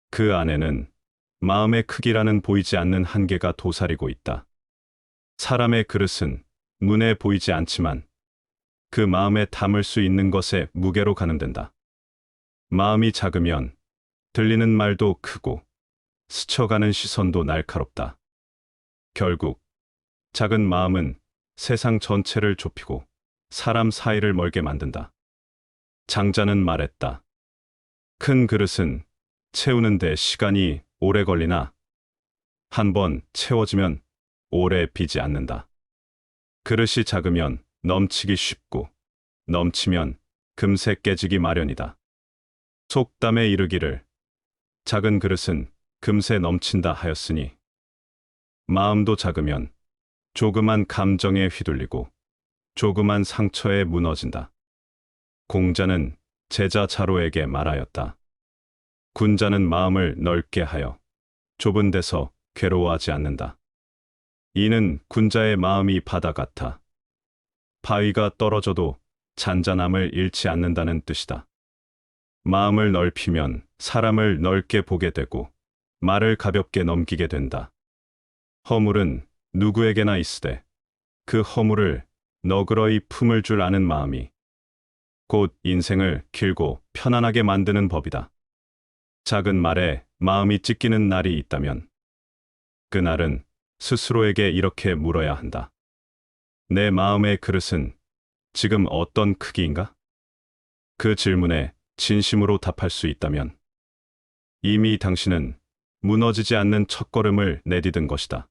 그 안에는 마음의 크기라는 보이지 않는 한계가 도사리고 있다. 사람의 그릇은 눈에 보이지 않지만 그 마음에 담을 수 있는 것의 무게로 가늠된다. 마음이 작으면 들리는 말도 크고 스쳐가는 시선도 날카롭다. 결국 작은 마음은 세상 전체를 좁히고 사람 사이를 멀게 만든다. 장자는 말했다. 큰 그릇은 채우는데 시간이 오래 걸리나 한번 채워지면 오래 비지 않는다. 그릇이 작으면 넘치기 쉽고 넘치면 금세 깨지기 마련이다. 속담에 이르기를 작은 그릇은 금세 넘친다 하였으니 마음도 작으면 조그만 감정에 휘둘리고 조그만 상처에 무너진다. 공자는 제자 자로에게 말하였다. 군자는 마음을 넓게 하여 좁은 데서 괴로워하지 않는다. 이는 군자의 마음이 바다 같아 바위가 떨어져도 잔잔함을 잃지 않는다는 뜻이다. 마음을 넓히면 사람을 넓게 보게 되고 말을 가볍게 넘기게 된다. 허물은 누구에게나 있으되 그 허물을 너그러이 품을 줄 아는 마음이 곧 인생을 길고 편안하게 만드는 법이다. 작은 말에 마음이 찢기는 날이 있다면 그날은 스스로에게 이렇게 물어야 한다. 내 마음의 그릇은 지금 어떤 크기인가? 그 질문에 진심으로 답할 수 있다면 이미 당신은 무너지지 않는 첫걸음을 내디딘 것이다.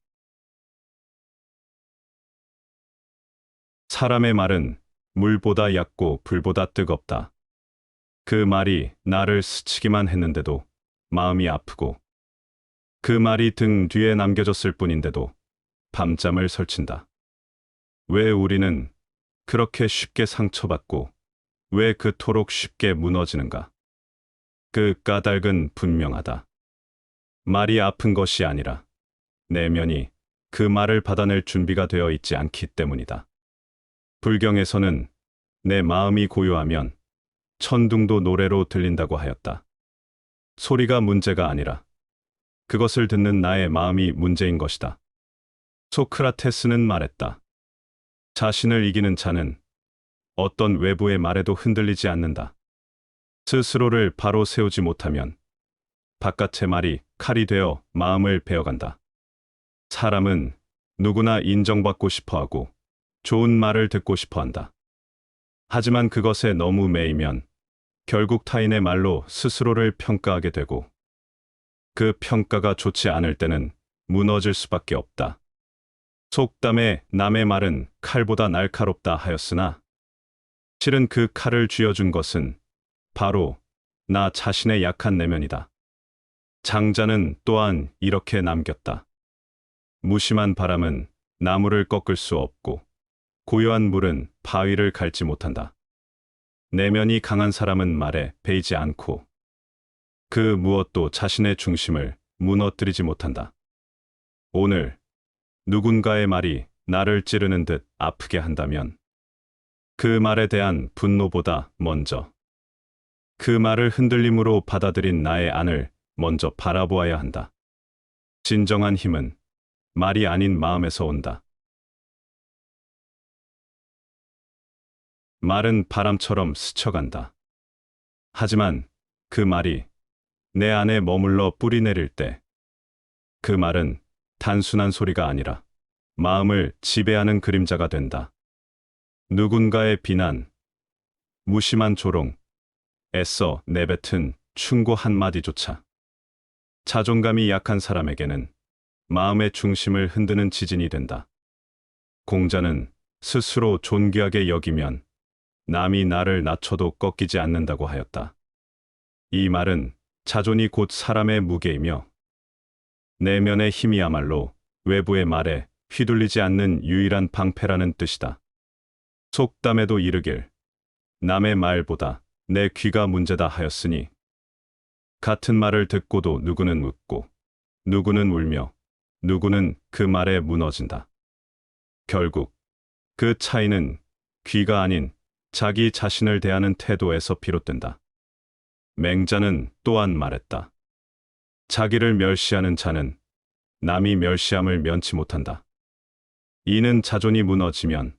사람의 말은 물보다 얕고 불보다 뜨겁다. 그 말이 나를 스치기만 했는데도 마음이 아프고 그 말이 등 뒤에 남겨졌을 뿐인데도 밤잠을 설친다. 왜 우리는 그렇게 쉽게 상처받고 왜 그토록 쉽게 무너지는가? 그 까닭은 분명하다. 말이 아픈 것이 아니라 내면이 그 말을 받아낼 준비가 되어 있지 않기 때문이다. 불경에서는 내 마음이 고요하면 천둥도 노래로 들린다고 하였다. 소리가 문제가 아니라 그것을 듣는 나의 마음이 문제인 것이다. 소크라테스는 말했다. 자신을 이기는 자는 어떤 외부의 말에도 흔들리지 않는다. 스스로를 바로 세우지 못하면 바깥의 말이 칼이 되어 마음을 베어간다. 사람은 누구나 인정받고 싶어하고 좋은 말을 듣고 싶어한다. 하지만 그것에 너무 매이면 결국 타인의 말로 스스로를 평가하게 되고 그 평가가 좋지 않을 때는 무너질 수밖에 없다. 속담에 남의 말은 칼보다 날카롭다 하였으나 실은 그 칼을 쥐어준 것은 바로 나 자신의 약한 내면이다. 장자는 또한 이렇게 남겼다. 무심한 바람은 나무를 꺾을 수 없고 고요한 물은 바위를 갈지 못한다. 내면이 강한 사람은 말에 베이지 않고 그 무엇도 자신의 중심을 무너뜨리지 못한다. 오늘 누군가의 말이 나를 찌르는 듯 아프게 한다면 그 말에 대한 분노보다 먼저 그 말을 흔들림으로 받아들인 나의 안을 먼저 바라보아야 한다. 진정한 힘은 말이 아닌 마음에서 온다. 말은 바람처럼 스쳐간다. 하지만 그 말이 내 안에 머물러 뿌리 내릴 때 그 말은 단순한 소리가 아니라 마음을 지배하는 그림자가 된다. 누군가의 비난, 무심한 조롱, 애써 내뱉은 충고 한마디조차 자존감이 약한 사람에게는 마음의 중심을 흔드는 지진이 된다. 공자는 스스로 존귀하게 여기면 남이 나를 낮춰도 꺾이지 않는다고 하였다. 이 말은 자존이 곧 사람의 무게이며 내면의 힘이야말로 외부의 말에 휘둘리지 않는 유일한 방패라는 뜻이다. 속담에도 이르길 남의 말보다 내 귀가 문제다 하였으니 같은 말을 듣고도 누구는 웃고 누구는 울며 누구는 그 말에 무너진다. 결국 그 차이는 귀가 아닌 자기 자신을 대하는 태도에서 비롯된다. 맹자는 또한 말했다. 자기를 멸시하는 자는 남이 멸시함을 면치 못한다. 이는 자존이 무너지면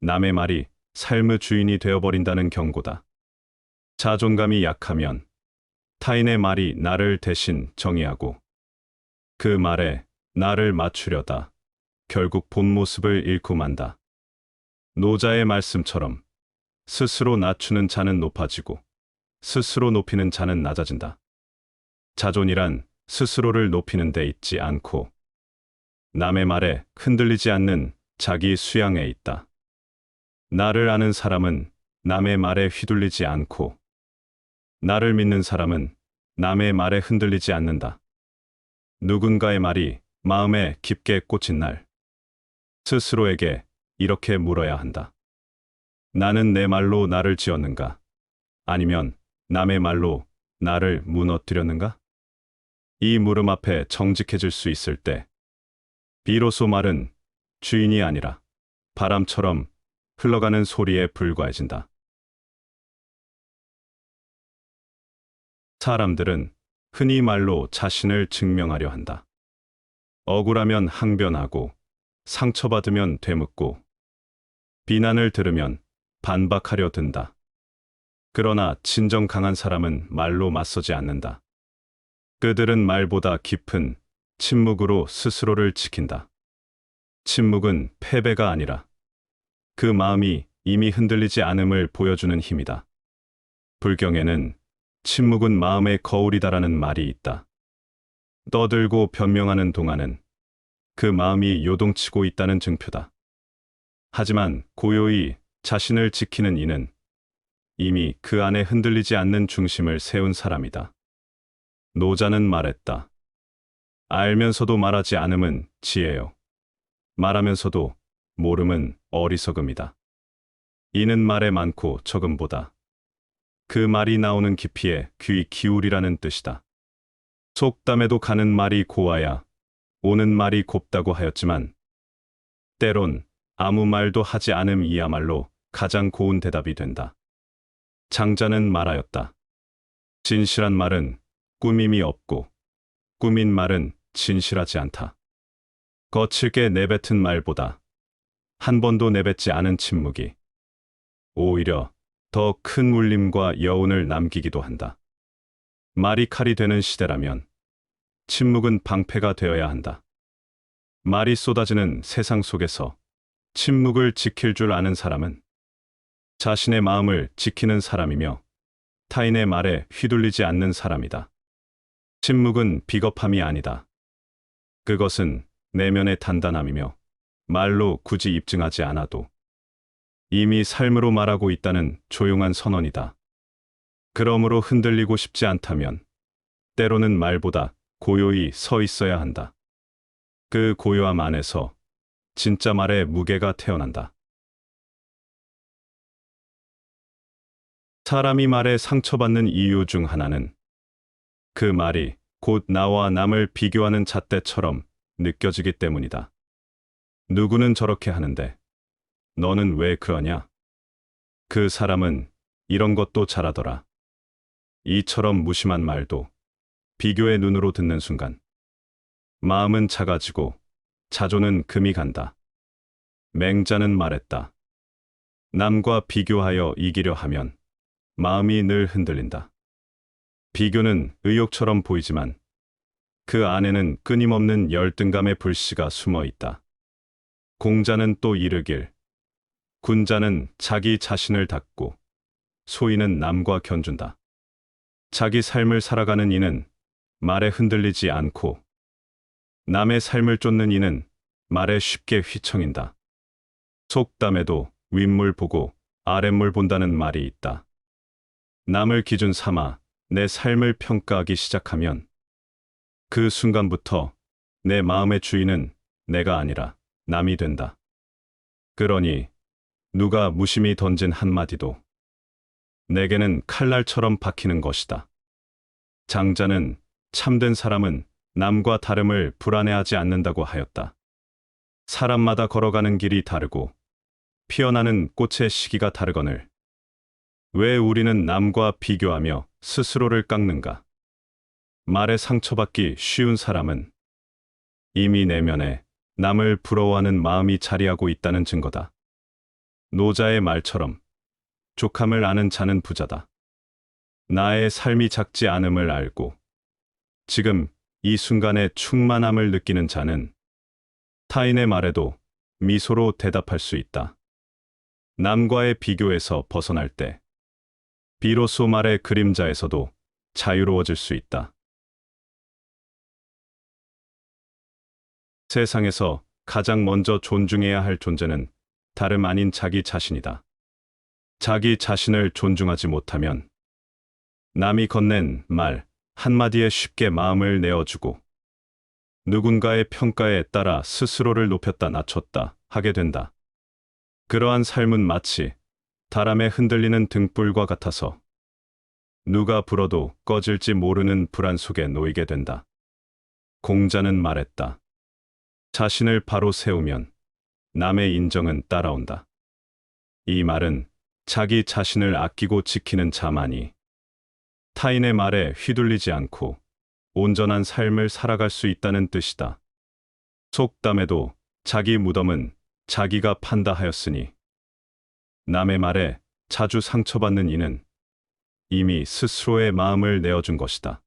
남의 말이 삶의 주인이 되어버린다는 경고다. 자존감이 약하면 타인의 말이 나를 대신 정의하고 그 말에 나를 맞추려다 결국 본 모습을 잃고 만다. 노자의 말씀처럼 스스로 낮추는 자는 높아지고 스스로 높이는 자는 낮아진다. 자존이란 스스로를 높이는 데 있지 않고 남의 말에 흔들리지 않는 자기 수양에 있다. 나를 아는 사람은 남의 말에 휘둘리지 않고 나를 믿는 사람은 남의 말에 흔들리지 않는다. 누군가의 말이 마음에 깊게 꽂힌 날 스스로에게 이렇게 물어야 한다. 나는 내 말로 나를 지었는가? 아니면 남의 말로 나를 무너뜨렸는가? 이 물음 앞에 정직해질 수 있을 때 비로소 말은 주인이 아니라 바람처럼 흘러가는 소리에 불과해진다. 사람들은 흔히 말로 자신을 증명하려 한다. 억울하면 항변하고 상처받으면 되묻고 비난을 들으면 반박하려 든다. 그러나 진정 강한 사람은 말로 맞서지 않는다. 그들은 말보다 깊은 침묵으로 스스로를 지킨다. 침묵은 패배가 아니라 그 마음이 이미 흔들리지 않음을 보여주는 힘이다. 불경에는 침묵은 마음의 거울이다라는 말이 있다. 떠들고 변명하는 동안은 그 마음이 요동치고 있다는 증표다. 하지만 고요히 자신을 지키는 이는 이미 그 안에 흔들리지 않는 중심을 세운 사람이다. 노자는 말했다. 알면서도 말하지 않음은 지혜요. 말하면서도 모름은 어리석음이다. 이는 말의 많고 적음보다 그 말이 나오는 깊이에 귀 기울이라는 뜻이다. 속담에도 가는 말이 고와야 오는 말이 곱다고 하였지만 때론 아무 말도 하지 않음이야말로 가장 고운 대답이 된다. 장자는 말하였다. 진실한 말은 꾸밈이 없고 꾸민 말은 진실하지 않다. 거칠게 내뱉은 말보다 한 번도 내뱉지 않은 침묵이 오히려 더 큰 울림과 여운을 남기기도 한다. 말이 칼이 되는 시대라면 침묵은 방패가 되어야 한다. 말이 쏟아지는 세상 속에서 침묵을 지킬 줄 아는 사람은 자신의 마음을 지키는 사람이며 타인의 말에 휘둘리지 않는 사람이다. 침묵은 비겁함이 아니다. 그것은 내면의 단단함이며 말로 굳이 입증하지 않아도 이미 삶으로 말하고 있다는 조용한 선언이다. 그러므로 흔들리고 싶지 않다면 때로는 말보다 고요히 서 있어야 한다. 그 고요함 안에서 진짜 말의 무게가 태어난다. 사람이 말에 상처받는 이유 중 하나는 그 말이 곧 나와 남을 비교하는 잣대처럼 느껴지기 때문이다. 누구는 저렇게 하는데 너는 왜 그러냐? 그 사람은 이런 것도 잘하더라. 이처럼 무심한 말도 비교의 눈으로 듣는 순간 마음은 작아지고 자조는 금이 간다. 맹자는 말했다. 남과 비교하여 이기려 하면 마음이 늘 흔들린다. 비교는 의욕처럼 보이지만 그 안에는 끊임없는 열등감의 불씨가 숨어 있다. 공자는 또 이르길, 군자는 자기 자신을 닦고 소인은 남과 견준다. 자기 삶을 살아가는 이는 말에 흔들리지 않고 남의 삶을 쫓는 이는 말에 쉽게 휘청인다. 속담에도 윗물 보고 아랫물 본다는 말이 있다. 남을 기준 삼아 내 삶을 평가하기 시작하면 그 순간부터 내 마음의 주인은 내가 아니라 남이 된다. 그러니 누가 무심히 던진 한마디도 내게는 칼날처럼 박히는 것이다. 장자는 참된 사람은 남과 다름을 불안해하지 않는다고 하였다. 사람마다 걸어가는 길이 다르고 피어나는 꽃의 시기가 다르거늘 왜 우리는 남과 비교하며 스스로를 깎는가? 말에 상처받기 쉬운 사람은 이미 내면에 남을 부러워하는 마음이 자리하고 있다는 증거다. 노자의 말처럼 족함을 아는 자는 부자다. 나의 삶이 작지 않음을 알고 지금 이 순간에 충만함을 느끼는 자는 타인의 말에도 미소로 대답할 수 있다. 남과의 비교에서 벗어날 때 비로소 말의 그림자에서도 자유로워질 수 있다. 세상에서 가장 먼저 존중해야 할 존재는 다름 아닌 자기 자신이다. 자기 자신을 존중하지 못하면 남이 건넨 말 한마디에 쉽게 마음을 내어주고 누군가의 평가에 따라 스스로를 높였다 낮췄다 하게 된다. 그러한 삶은 마치 바람에 흔들리는 등불과 같아서 누가 불어도 꺼질지 모르는 불안 속에 놓이게 된다. 공자는 말했다. 자신을 바로 세우면 남의 인정은 따라온다. 이 말은 자기 자신을 아끼고 지키는 자만이 타인의 말에 휘둘리지 않고 온전한 삶을 살아갈 수 있다는 뜻이다. 속담에도 자기 무덤은 자기가 판다 하였으니 남의 말에 자주 상처받는 이는 이미 스스로의 마음을 내어준 것이다.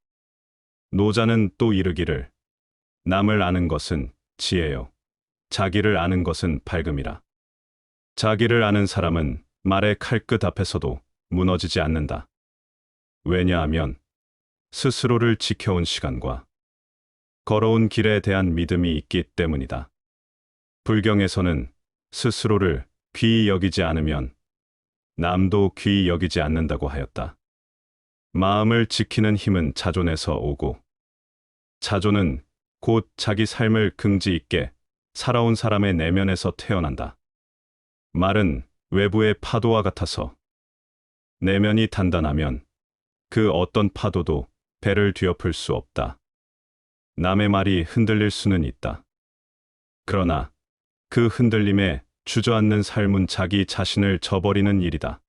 노자는 또 이르기를 남을 아는 것은 지혜요 자기를 아는 것은 밝음이라. 자기를 아는 사람은 말의 칼끝 앞에서도 무너지지 않는다. 왜냐하면 스스로를 지켜온 시간과 걸어온 길에 대한 믿음이 있기 때문이다. 불경에서는 스스로를 귀히 여기지 않으면 남도 귀히 여기지 않는다고 하였다. 마음을 지키는 힘은 자존에서 오고 자존은 곧 자기 삶을 긍지 있게 살아온 사람의 내면에서 태어난다. 말은 외부의 파도와 같아서 내면이 단단하면 그 어떤 파도도 배를 뒤엎을 수 없다. 남의 말이 흔들릴 수는 있다. 그러나 그 흔들림에 주저앉는 삶은 자기 자신을 저버리는 일이다.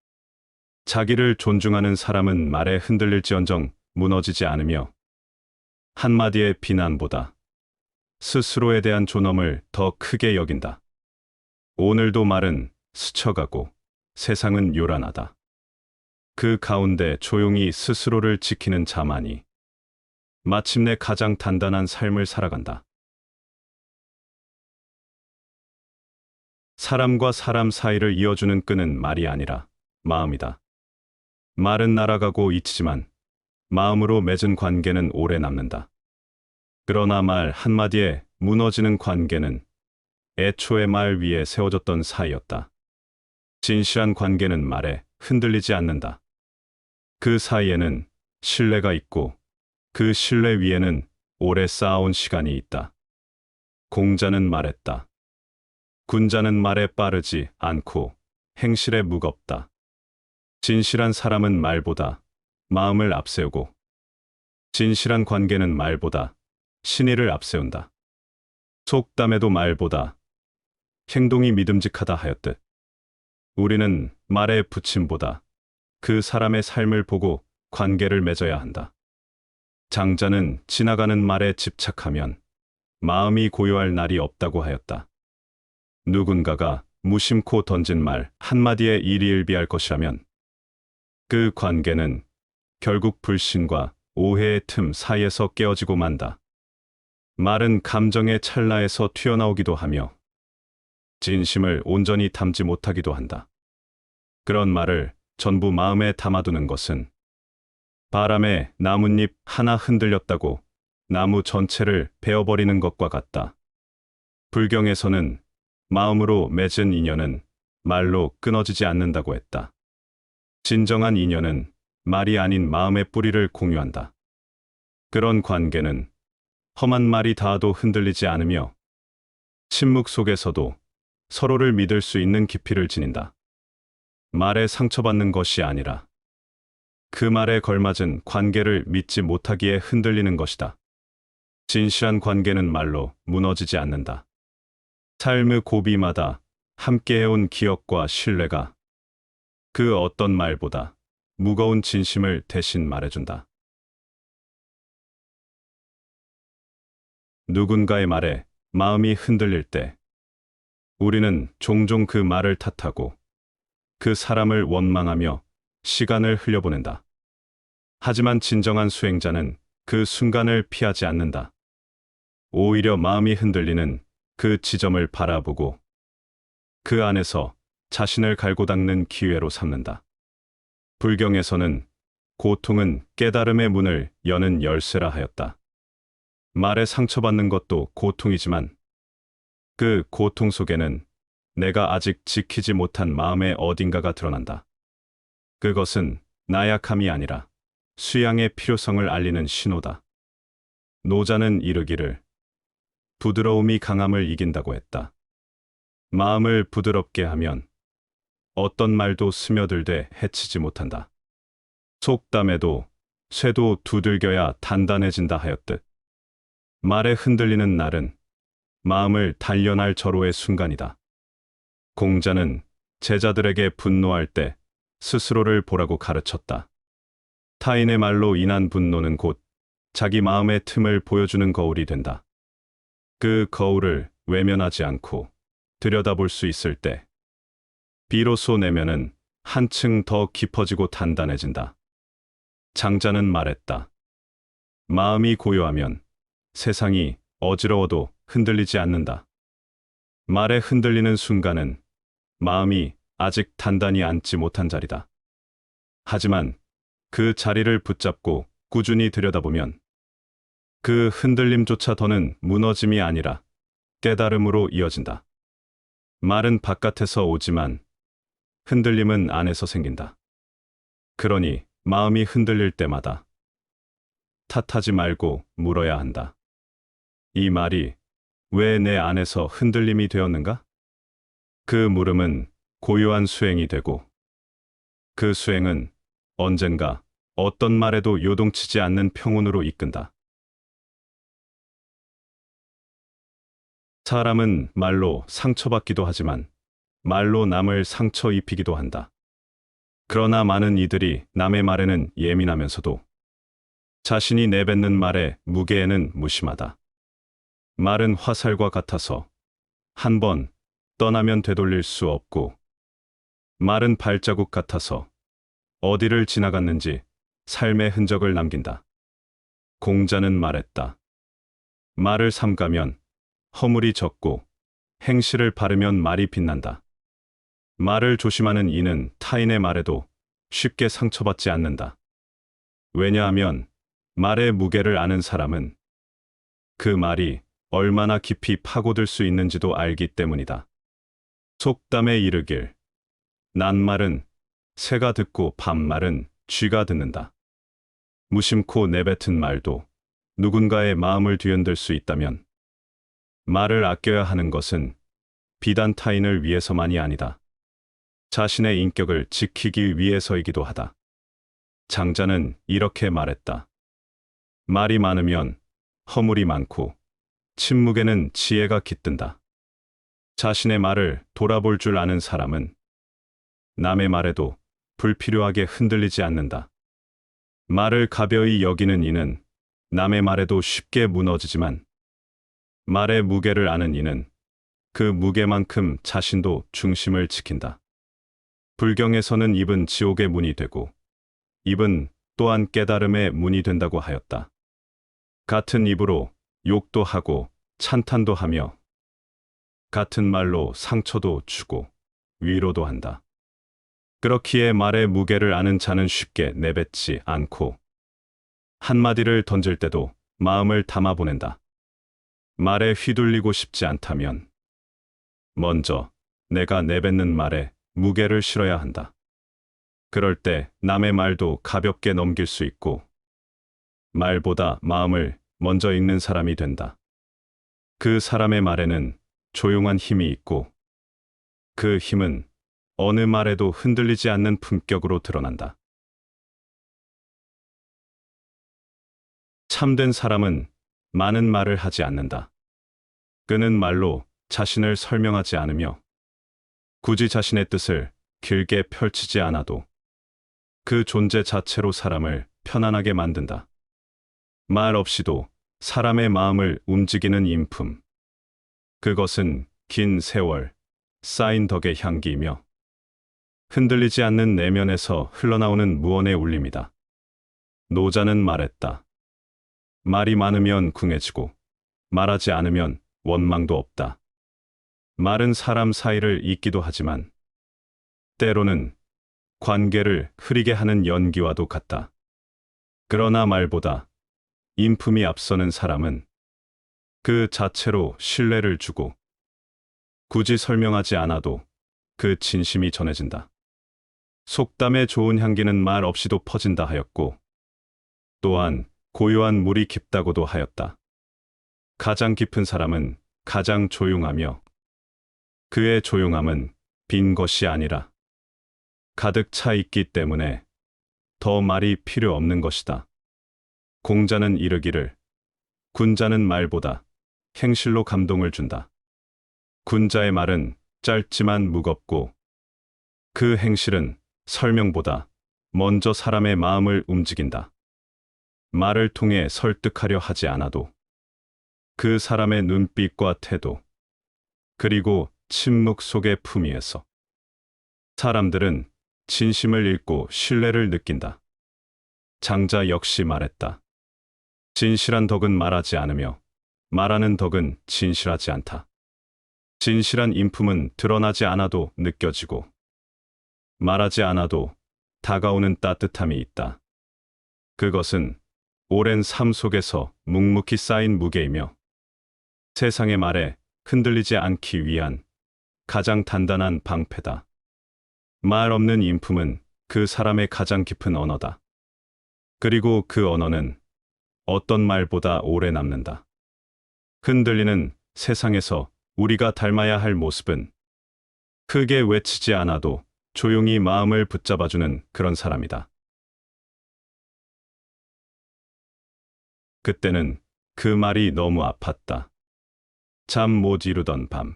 자기를 존중하는 사람은 말에 흔들릴지언정 무너지지 않으며 한마디의 비난보다 스스로에 대한 존엄을 더 크게 여긴다. 오늘도 말은 스쳐가고 세상은 요란하다. 그 가운데 조용히 스스로를 지키는 자만이 마침내 가장 단단한 삶을 살아간다. 사람과 사람 사이를 이어주는 끈은 말이 아니라 마음이다. 말은 날아가고 잊히지만 마음으로 맺은 관계는 오래 남는다. 그러나 말 한마디에 무너지는 관계는 애초에 말 위에 세워졌던 사이였다. 진실한 관계는 말에 흔들리지 않는다. 그 사이에는 신뢰가 있고 그 신뢰 위에는 오래 쌓아온 시간이 있다. 공자는 말했다. 군자는 말에 빠르지 않고 행실에 무겁다. 진실한 사람은 말보다 마음을 앞세우고 진실한 관계는 말보다 신의를 앞세운다. 속담에도 말보다 행동이 믿음직하다 하였듯 우리는 말의 부침보다 그 사람의 삶을 보고 관계를 맺어야 한다. 장자는 지나가는 말에 집착하면 마음이 고요할 날이 없다고 하였다. 누군가가 무심코 던진 말 한마디에 일희일비할 것이라면 그 관계는 결국 불신과 오해의 틈 사이에서 깨어지고 만다. 말은 감정의 찰나에서 튀어나오기도 하며 진심을 온전히 담지 못하기도 한다. 그런 말을 전부 마음에 담아두는 것은 바람에 나뭇잎 하나 흔들렸다고 나무 전체를 베어버리는 것과 같다. 불경에서는 마음으로 맺은 인연은 말로 끊어지지 않는다고 했다. 진정한 인연은 말이 아닌 마음의 뿌리를 공유한다. 그런 관계는 험한 말이 닿아도 흔들리지 않으며 침묵 속에서도 서로를 믿을 수 있는 깊이를 지닌다. 말에 상처받는 것이 아니라 그 말에 걸맞은 관계를 믿지 못하기에 흔들리는 것이다. 진실한 관계는 말로 무너지지 않는다. 삶의 고비마다 함께해온 기억과 신뢰가 그 어떤 말보다 무거운 진심을 대신 말해준다. 누군가의 말에 마음이 흔들릴 때 우리는 종종 그 말을 탓하고 그 사람을 원망하며 시간을 흘려보낸다. 하지만 진정한 수행자는 그 순간을 피하지 않는다. 오히려 마음이 흔들리는 그 지점을 바라보고 그 안에서 자신을 갈고 닦는 기회로 삼는다. 불경에서는 고통은 깨달음의 문을 여는 열쇠라 하였다. 말에 상처받는 것도 고통이지만 그 고통 속에는 내가 아직 지키지 못한 마음의 어딘가가 드러난다. 그것은 나약함이 아니라 수양의 필요성을 알리는 신호다. 노자는 이르기를 부드러움이 강함을 이긴다고 했다. 마음을 부드럽게 하면 어떤 말도 스며들되 해치지 못한다. 속담에도 쇠도 두들겨야 단단해진다 하였듯 말에 흔들리는 날은 마음을 단련할 절호의 순간이다. 공자는 제자들에게 분노할 때 스스로를 보라고 가르쳤다. 타인의 말로 인한 분노는 곧 자기 마음의 틈을 보여주는 거울이 된다. 그 거울을 외면하지 않고 들여다볼 수 있을 때 비로소 내면은 한층 더 깊어지고 단단해진다. 장자는 말했다. 마음이 고요하면 세상이 어지러워도 흔들리지 않는다. 말에 흔들리는 순간은 마음이 아직 단단히 앉지 못한 자리다. 하지만 그 자리를 붙잡고 꾸준히 들여다보면 그 흔들림조차 더는 무너짐이 아니라 깨달음으로 이어진다. 말은 바깥에서 오지만 흔들림은 안에서 생긴다. 그러니 마음이 흔들릴 때마다 탓하지 말고 물어야 한다. 이 말이 왜 내 안에서 흔들림이 되었는가? 그 물음은 고요한 수행이 되고 그 수행은 언젠가 어떤 말에도 요동치지 않는 평온으로 이끈다. 사람은 말로 상처받기도 하지만 말로 남을 상처 입히기도 한다. 그러나 많은 이들이 남의 말에는 예민하면서도 자신이 내뱉는 말의 무게에는 무심하다. 말은 화살과 같아서 한 번 떠나면 되돌릴 수 없고 말은 발자국 같아서 어디를 지나갔는지 삶의 흔적을 남긴다. 공자는 말했다. 말을 삼가면 허물이 적고 행실을 바르면 말이 빛난다. 말을 조심하는 이는 타인의 말에도 쉽게 상처받지 않는다. 왜냐하면 말의 무게를 아는 사람은 그 말이 얼마나 깊이 파고들 수 있는지도 알기 때문이다. 속담에 이르길 낱말은 새가 듣고 반말은 쥐가 듣는다. 무심코 내뱉은 말도 누군가의 마음을 뒤흔들 수 있다면 말을 아껴야 하는 것은 비단 타인을 위해서만이 아니다. 자신의 인격을 지키기 위해서이기도 하다. 장자는 이렇게 말했다. 말이 많으면 허물이 많고 침묵에는 지혜가 깃든다. 자신의 말을 돌아볼 줄 아는 사람은 남의 말에도 불필요하게 흔들리지 않는다. 말을 가벼이 여기는 이는 남의 말에도 쉽게 무너지지만 말의 무게를 아는 이는 그 무게만큼 자신도 중심을 지킨다. 불경에서는 입은 지옥의 문이 되고 입은 또한 깨달음의 문이 된다고 하였다. 같은 입으로 욕도 하고 찬탄도 하며 같은 말로 상처도 주고 위로도 한다. 그렇기에 말의 무게를 아는 자는 쉽게 내뱉지 않고 한마디를 던질 때도 마음을 담아보낸다. 말에 휘둘리고 싶지 않다면 먼저 내가 내뱉는 말에 무게를 실어야 한다. 그럴 때 남의 말도 가볍게 넘길 수 있고 말보다 마음을 먼저 읽는 사람이 된다. 그 사람의 말에는 조용한 힘이 있고 그 힘은 어느 말에도 흔들리지 않는 품격으로 드러난다. 참된 사람은 많은 말을 하지 않는다. 그는 말로 자신을 설명하지 않으며 굳이 자신의 뜻을 길게 펼치지 않아도 그 존재 자체로 사람을 편안하게 만든다. 말 없이도 사람의 마음을 움직이는 인품. 그것은 긴 세월 쌓인 덕의 향기이며 흔들리지 않는 내면에서 흘러나오는 무언의 울림이다. 노자는 말했다. 말이 많으면 궁해지고 말하지 않으면 원망도 없다. 말은 사람 사이를 잇기도 하지만 때로는 관계를 흐리게 하는 연기와도 같다. 그러나 말보다 인품이 앞서는 사람은 그 자체로 신뢰를 주고 굳이 설명하지 않아도 그 진심이 전해진다. 속담의 좋은 향기는 말 없이도 퍼진다 하였고 또한 고요한 물이 깊다고도 하였다. 가장 깊은 사람은 가장 조용하며 그의 조용함은 빈 것이 아니라 가득 차 있기 때문에 더 말이 필요 없는 것이다. 공자는 이르기를 군자는 말보다 행실로 감동을 준다. 군자의 말은 짧지만 무겁고 그 행실은 설명보다 먼저 사람의 마음을 움직인다. 말을 통해 설득하려 하지 않아도 그 사람의 눈빛과 태도 그리고 침묵 속의 품위에서 사람들은 진심을 읽고 신뢰를 느낀다. 장자 역시 말했다. 진실한 덕은 말하지 않으며 말하는 덕은 진실하지 않다. 진실한 인품은 드러나지 않아도 느껴지고 말하지 않아도 다가오는 따뜻함이 있다. 그것은 오랜 삶 속에서 묵묵히 쌓인 무게이며 세상의 말에 흔들리지 않기 위한 가장 단단한 방패다. 말 없는 인품은 그 사람의 가장 깊은 언어다. 그리고 그 언어는 어떤 말보다 오래 남는다. 흔들리는 세상에서 우리가 닮아야 할 모습은 크게 외치지 않아도 조용히 마음을 붙잡아주는 그런 사람이다. 그때는 그 말이 너무 아팠다. 잠 못 이루던 밤.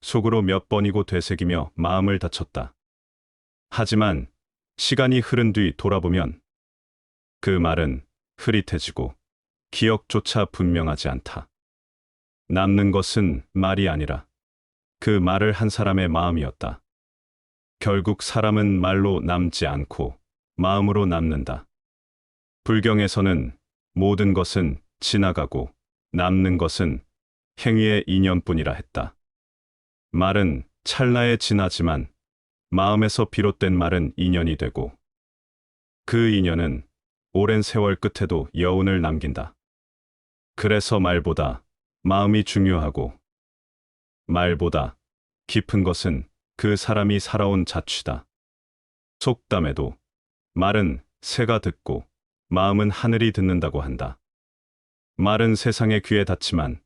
속으로 몇 번이고 되새기며 마음을 다쳤다. 하지만 시간이 흐른 뒤 돌아보면 그 말은 흐릿해지고 기억조차 분명하지 않다. 남는 것은 말이 아니라 그 말을 한 사람의 마음이었다. 결국 사람은 말로 남지 않고 마음으로 남는다. 불경에서는 모든 것은 지나가고 남는 것은 행위의 인연뿐이라 했다. 말은 찰나에 지나지만 마음에서 비롯된 말은 인연이 되고 그 인연은 오랜 세월 끝에도 여운을 남긴다. 그래서 말보다 마음이 중요하고 말보다 깊은 것은 그 사람이 살아온 자취다. 속담에도 말은 새가 듣고 마음은 하늘이 듣는다고 한다. 말은 세상의 귀에 닿지만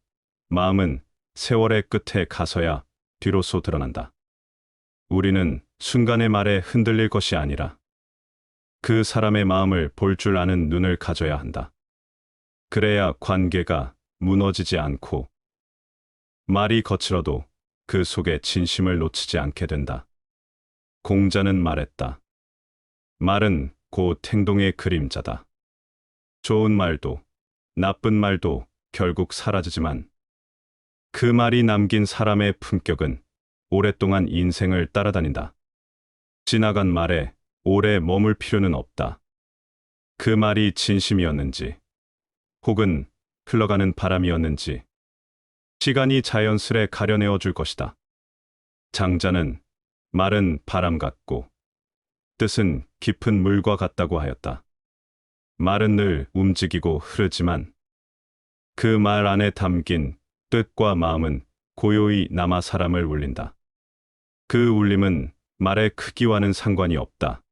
마음은 세월의 끝에 가서야 비로소 드러난다. 우리는 순간의 말에 흔들릴 것이 아니라 그 사람의 마음을 볼 줄 아는 눈을 가져야 한다. 그래야 관계가 무너지지 않고 말이 거칠어도 그 속에 진심을 놓치지 않게 된다. 공자는 말했다. 말은 곧 행동의 그림자다. 좋은 말도 나쁜 말도 결국 사라지지만 그 말이 남긴 사람의 품격은 오랫동안 인생을 따라다닌다. 지나간 말에 오래 머물 필요는 없다. 그 말이 진심이었는지, 혹은 흘러가는 바람이었는지, 시간이 자연스레 가려내어 줄 것이다. 장자는 말은 바람 같고, 뜻은 깊은 물과 같다고 하였다. 말은 늘 움직이고 흐르지만, 그 말 안에 담긴 뜻과 마음은 고요히 남아 사람을 울린다. 그 울림은 말의 크기와는 상관이 없다.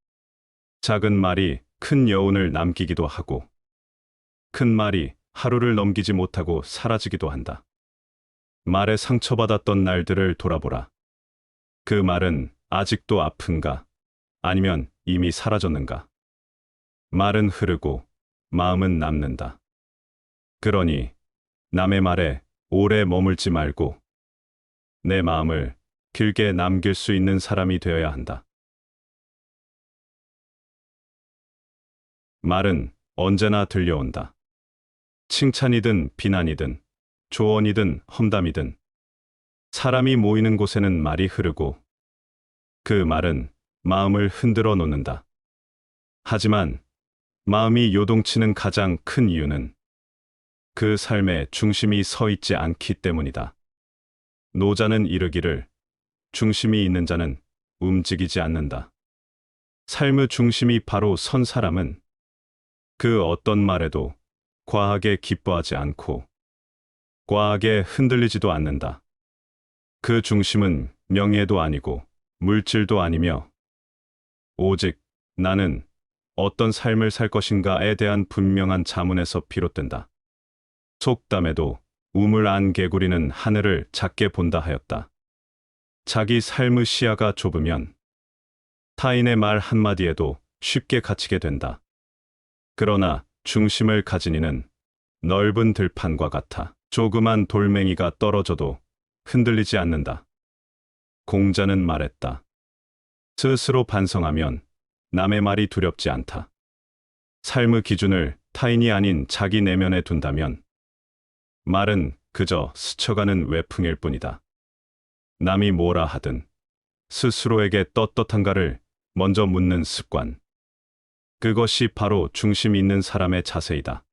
작은 말이 큰 여운을 남기기도 하고, 큰 말이 하루를 넘기지 못하고 사라지기도 한다. 말에 상처받았던 날들을 돌아보라. 그 말은 아직도 아픈가? 아니면 이미 사라졌는가? 말은 흐르고 마음은 남는다. 그러니 남의 말에 오래 머물지 말고 내 마음을 길게 남길 수 있는 사람이 되어야 한다. 말은 언제나 들려온다. 칭찬이든 비난이든 조언이든 험담이든 사람이 모이는 곳에는 말이 흐르고 그 말은 마음을 흔들어 놓는다. 하지만 마음이 요동치는 가장 큰 이유는 그 삶의 중심이 서 있지 않기 때문이다. 노자는 이르기를 중심이 있는 자는 움직이지 않는다. 삶의 중심이 바로 선 사람은 그 어떤 말에도 과하게 기뻐하지 않고 과하게 흔들리지도 않는다. 그 중심은 명예도 아니고 물질도 아니며 오직 나는 어떤 삶을 살 것인가에 대한 분명한 자문에서 비롯된다. 속담에도 우물 안 개구리는 하늘을 작게 본다 하였다. 자기 삶의 시야가 좁으면 타인의 말 한마디에도 쉽게 갇히게 된다. 그러나 중심을 가진 이는 넓은 들판과 같아 조그만 돌멩이가 떨어져도 흔들리지 않는다. 공자는 말했다. 스스로 반성하면 남의 말이 두렵지 않다. 삶의 기준을 타인이 아닌 자기 내면에 둔다면 말은 그저 스쳐가는 외풍일 뿐이다. 남이 뭐라 하든 스스로에게 떳떳한가를 먼저 묻는 습관. 그것이 바로 중심 있는 사람의 자세이다.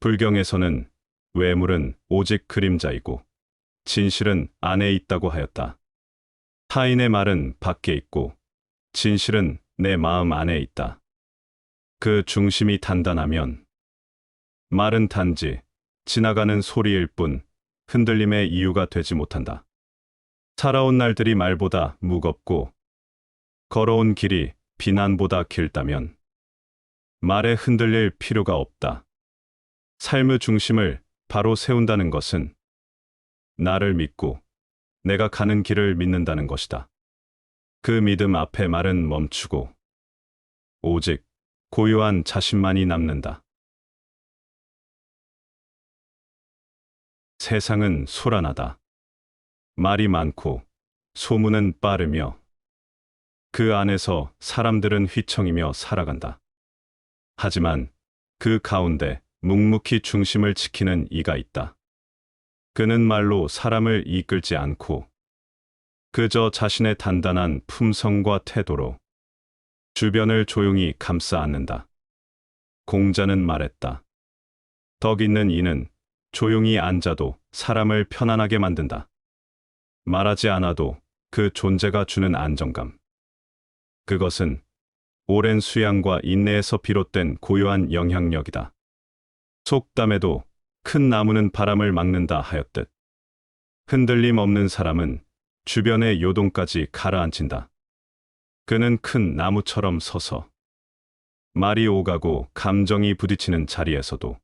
불경에서는 외물은 오직 그림자이고 진실은 안에 있다고 하였다. 타인의 말은 밖에 있고 진실은 내 마음 안에 있다. 그 중심이 단단하면 말은 단지 지나가는 소리일 뿐 흔들림의 이유가 되지 못한다. 살아온 날들이 말보다 무겁고 걸어온 길이 비난보다 길다면 말에 흔들릴 필요가 없다. 삶의 중심을 바로 세운다는 것은 나를 믿고 내가 가는 길을 믿는다는 것이다. 그 믿음 앞에 말은 멈추고 오직 고요한 자신만이 남는다. 세상은 소란하다. 말이 많고 소문은 빠르며 그 안에서 사람들은 휘청이며 살아간다. 하지만 그 가운데 묵묵히 중심을 지키는 이가 있다. 그는 말로 사람을 이끌지 않고 그저 자신의 단단한 품성과 태도로 주변을 조용히 감싸 안는다. 공자는 말했다. 덕 있는 이는 조용히 앉아도 사람을 편안하게 만든다. 말하지 않아도 그 존재가 주는 안정감. 그것은 오랜 수양과 인내에서 비롯된 고요한 영향력이다. 속담에도 큰 나무는 바람을 막는다 하였듯 흔들림 없는 사람은 주변의 요동까지 가라앉힌다. 그는 큰 나무처럼 서서 말이 오가고 감정이 부딪히는 자리에서도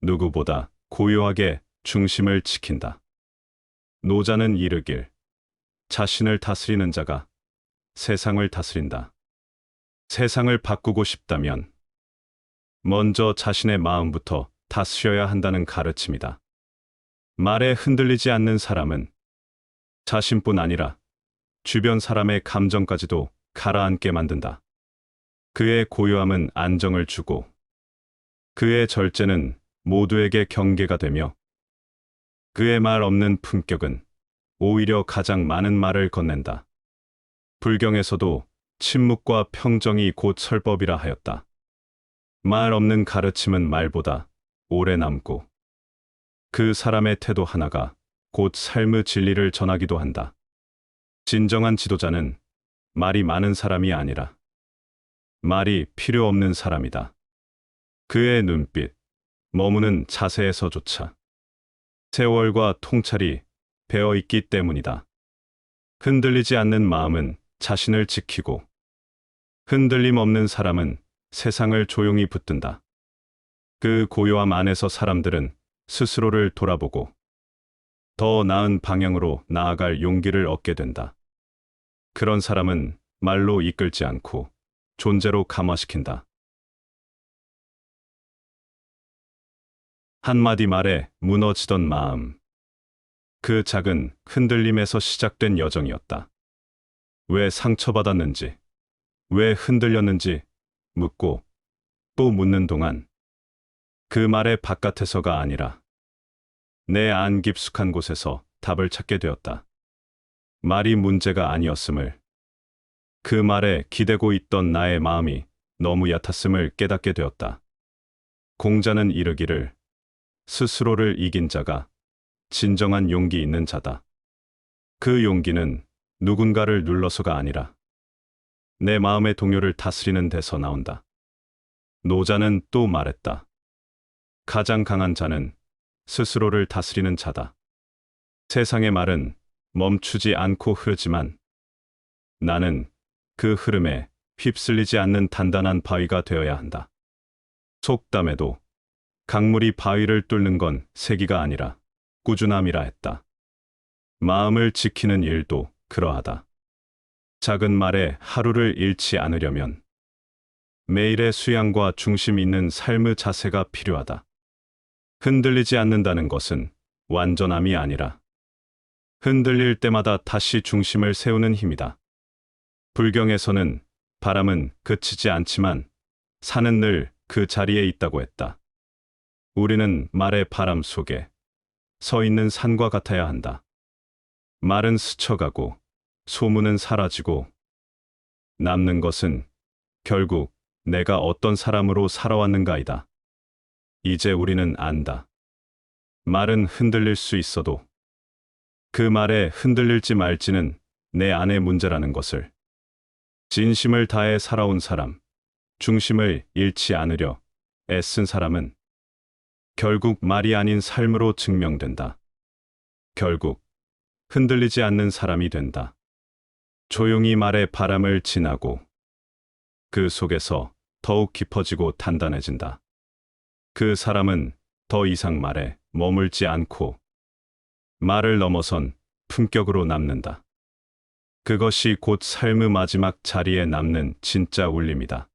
누구보다 고요하게 중심을 지킨다. 노자는 이르길 자신을 다스리는 자가 세상을 다스린다. 세상을 바꾸고 싶다면 먼저 자신의 마음부터 다스려야 한다는 가르침이다. 말에 흔들리지 않는 사람은 자신뿐 아니라 주변 사람의 감정까지도 가라앉게 만든다. 그의 고요함은 안정을 주고 그의 절제는 모두에게 경계가 되며 그의 말 없는 품격은 오히려 가장 많은 말을 건넨다. 불경에서도 침묵과 평정이 곧 설법이라 하였다. 말 없는 가르침은 말보다 오래 남고 그 사람의 태도 하나가 곧 삶의 진리를 전하기도 한다. 진정한 지도자는 말이 많은 사람이 아니라 말이 필요 없는 사람이다. 그의 눈빛, 머무는 자세에서조차 세월과 통찰이 배어 있기 때문이다. 흔들리지 않는 마음은 자신을 지키고 흔들림 없는 사람은 세상을 조용히 붙든다. 그 고요함 안에서 사람들은 스스로를 돌아보고 더 나은 방향으로 나아갈 용기를 얻게 된다. 그런 사람은 말로 이끌지 않고 존재로 감화시킨다. 한마디 말에 무너지던 마음. 그 작은 흔들림에서 시작된 여정이었다. 왜 상처받았는지, 왜 흔들렸는지 묻고 또 묻는 동안 그 말의 바깥에서가 아니라 내 안 깊숙한 곳에서 답을 찾게 되었다. 말이 문제가 아니었음을, 그 말에 기대고 있던 나의 마음이 너무 얕았음을 깨닫게 되었다. 공자는 이르기를 스스로를 이긴 자가 진정한 용기 있는 자다. 그 용기는 누군가를 눌러서가 아니라 내 마음의 동요를 다스리는 데서 나온다. 노자는 또 말했다. 가장 강한 자는 스스로를 다스리는 자다. 세상의 말은 멈추지 않고 흐르지만 나는 그 흐름에 휩쓸리지 않는 단단한 바위가 되어야 한다. 속담에도 강물이 바위를 뚫는 건 세기가 아니라 꾸준함이라 했다. 마음을 지키는 일도 그러하다. 작은 말에 하루를 잃지 않으려면 매일의 수양과 중심 있는 삶의 자세가 필요하다. 흔들리지 않는다는 것은 완전함이 아니라 흔들릴 때마다 다시 중심을 세우는 힘이다. 불경에서는 바람은 그치지 않지만 산은 늘 그 자리에 있다고 했다. 우리는 말의 바람 속에 서 있는 산과 같아야 한다. 말은 스쳐가고 소문은 사라지고 남는 것은 결국 내가 어떤 사람으로 살아왔는가이다. 이제 우리는 안다. 말은 흔들릴 수 있어도 그 말에 흔들릴지 말지는 내 안의 문제라는 것을. 진심을 다해 살아온 사람, 중심을 잃지 않으려 애쓴 사람은 결국 말이 아닌 삶으로 증명된다. 결국 흔들리지 않는 사람이 된다. 조용히 말의 바람을 지나고 그 속에서 더욱 깊어지고 단단해진다. 그 사람은 더 이상 말에 머물지 않고 말을 넘어선 품격으로 남는다. 그것이 곧 삶의 마지막 자리에 남는 진짜 울림이다.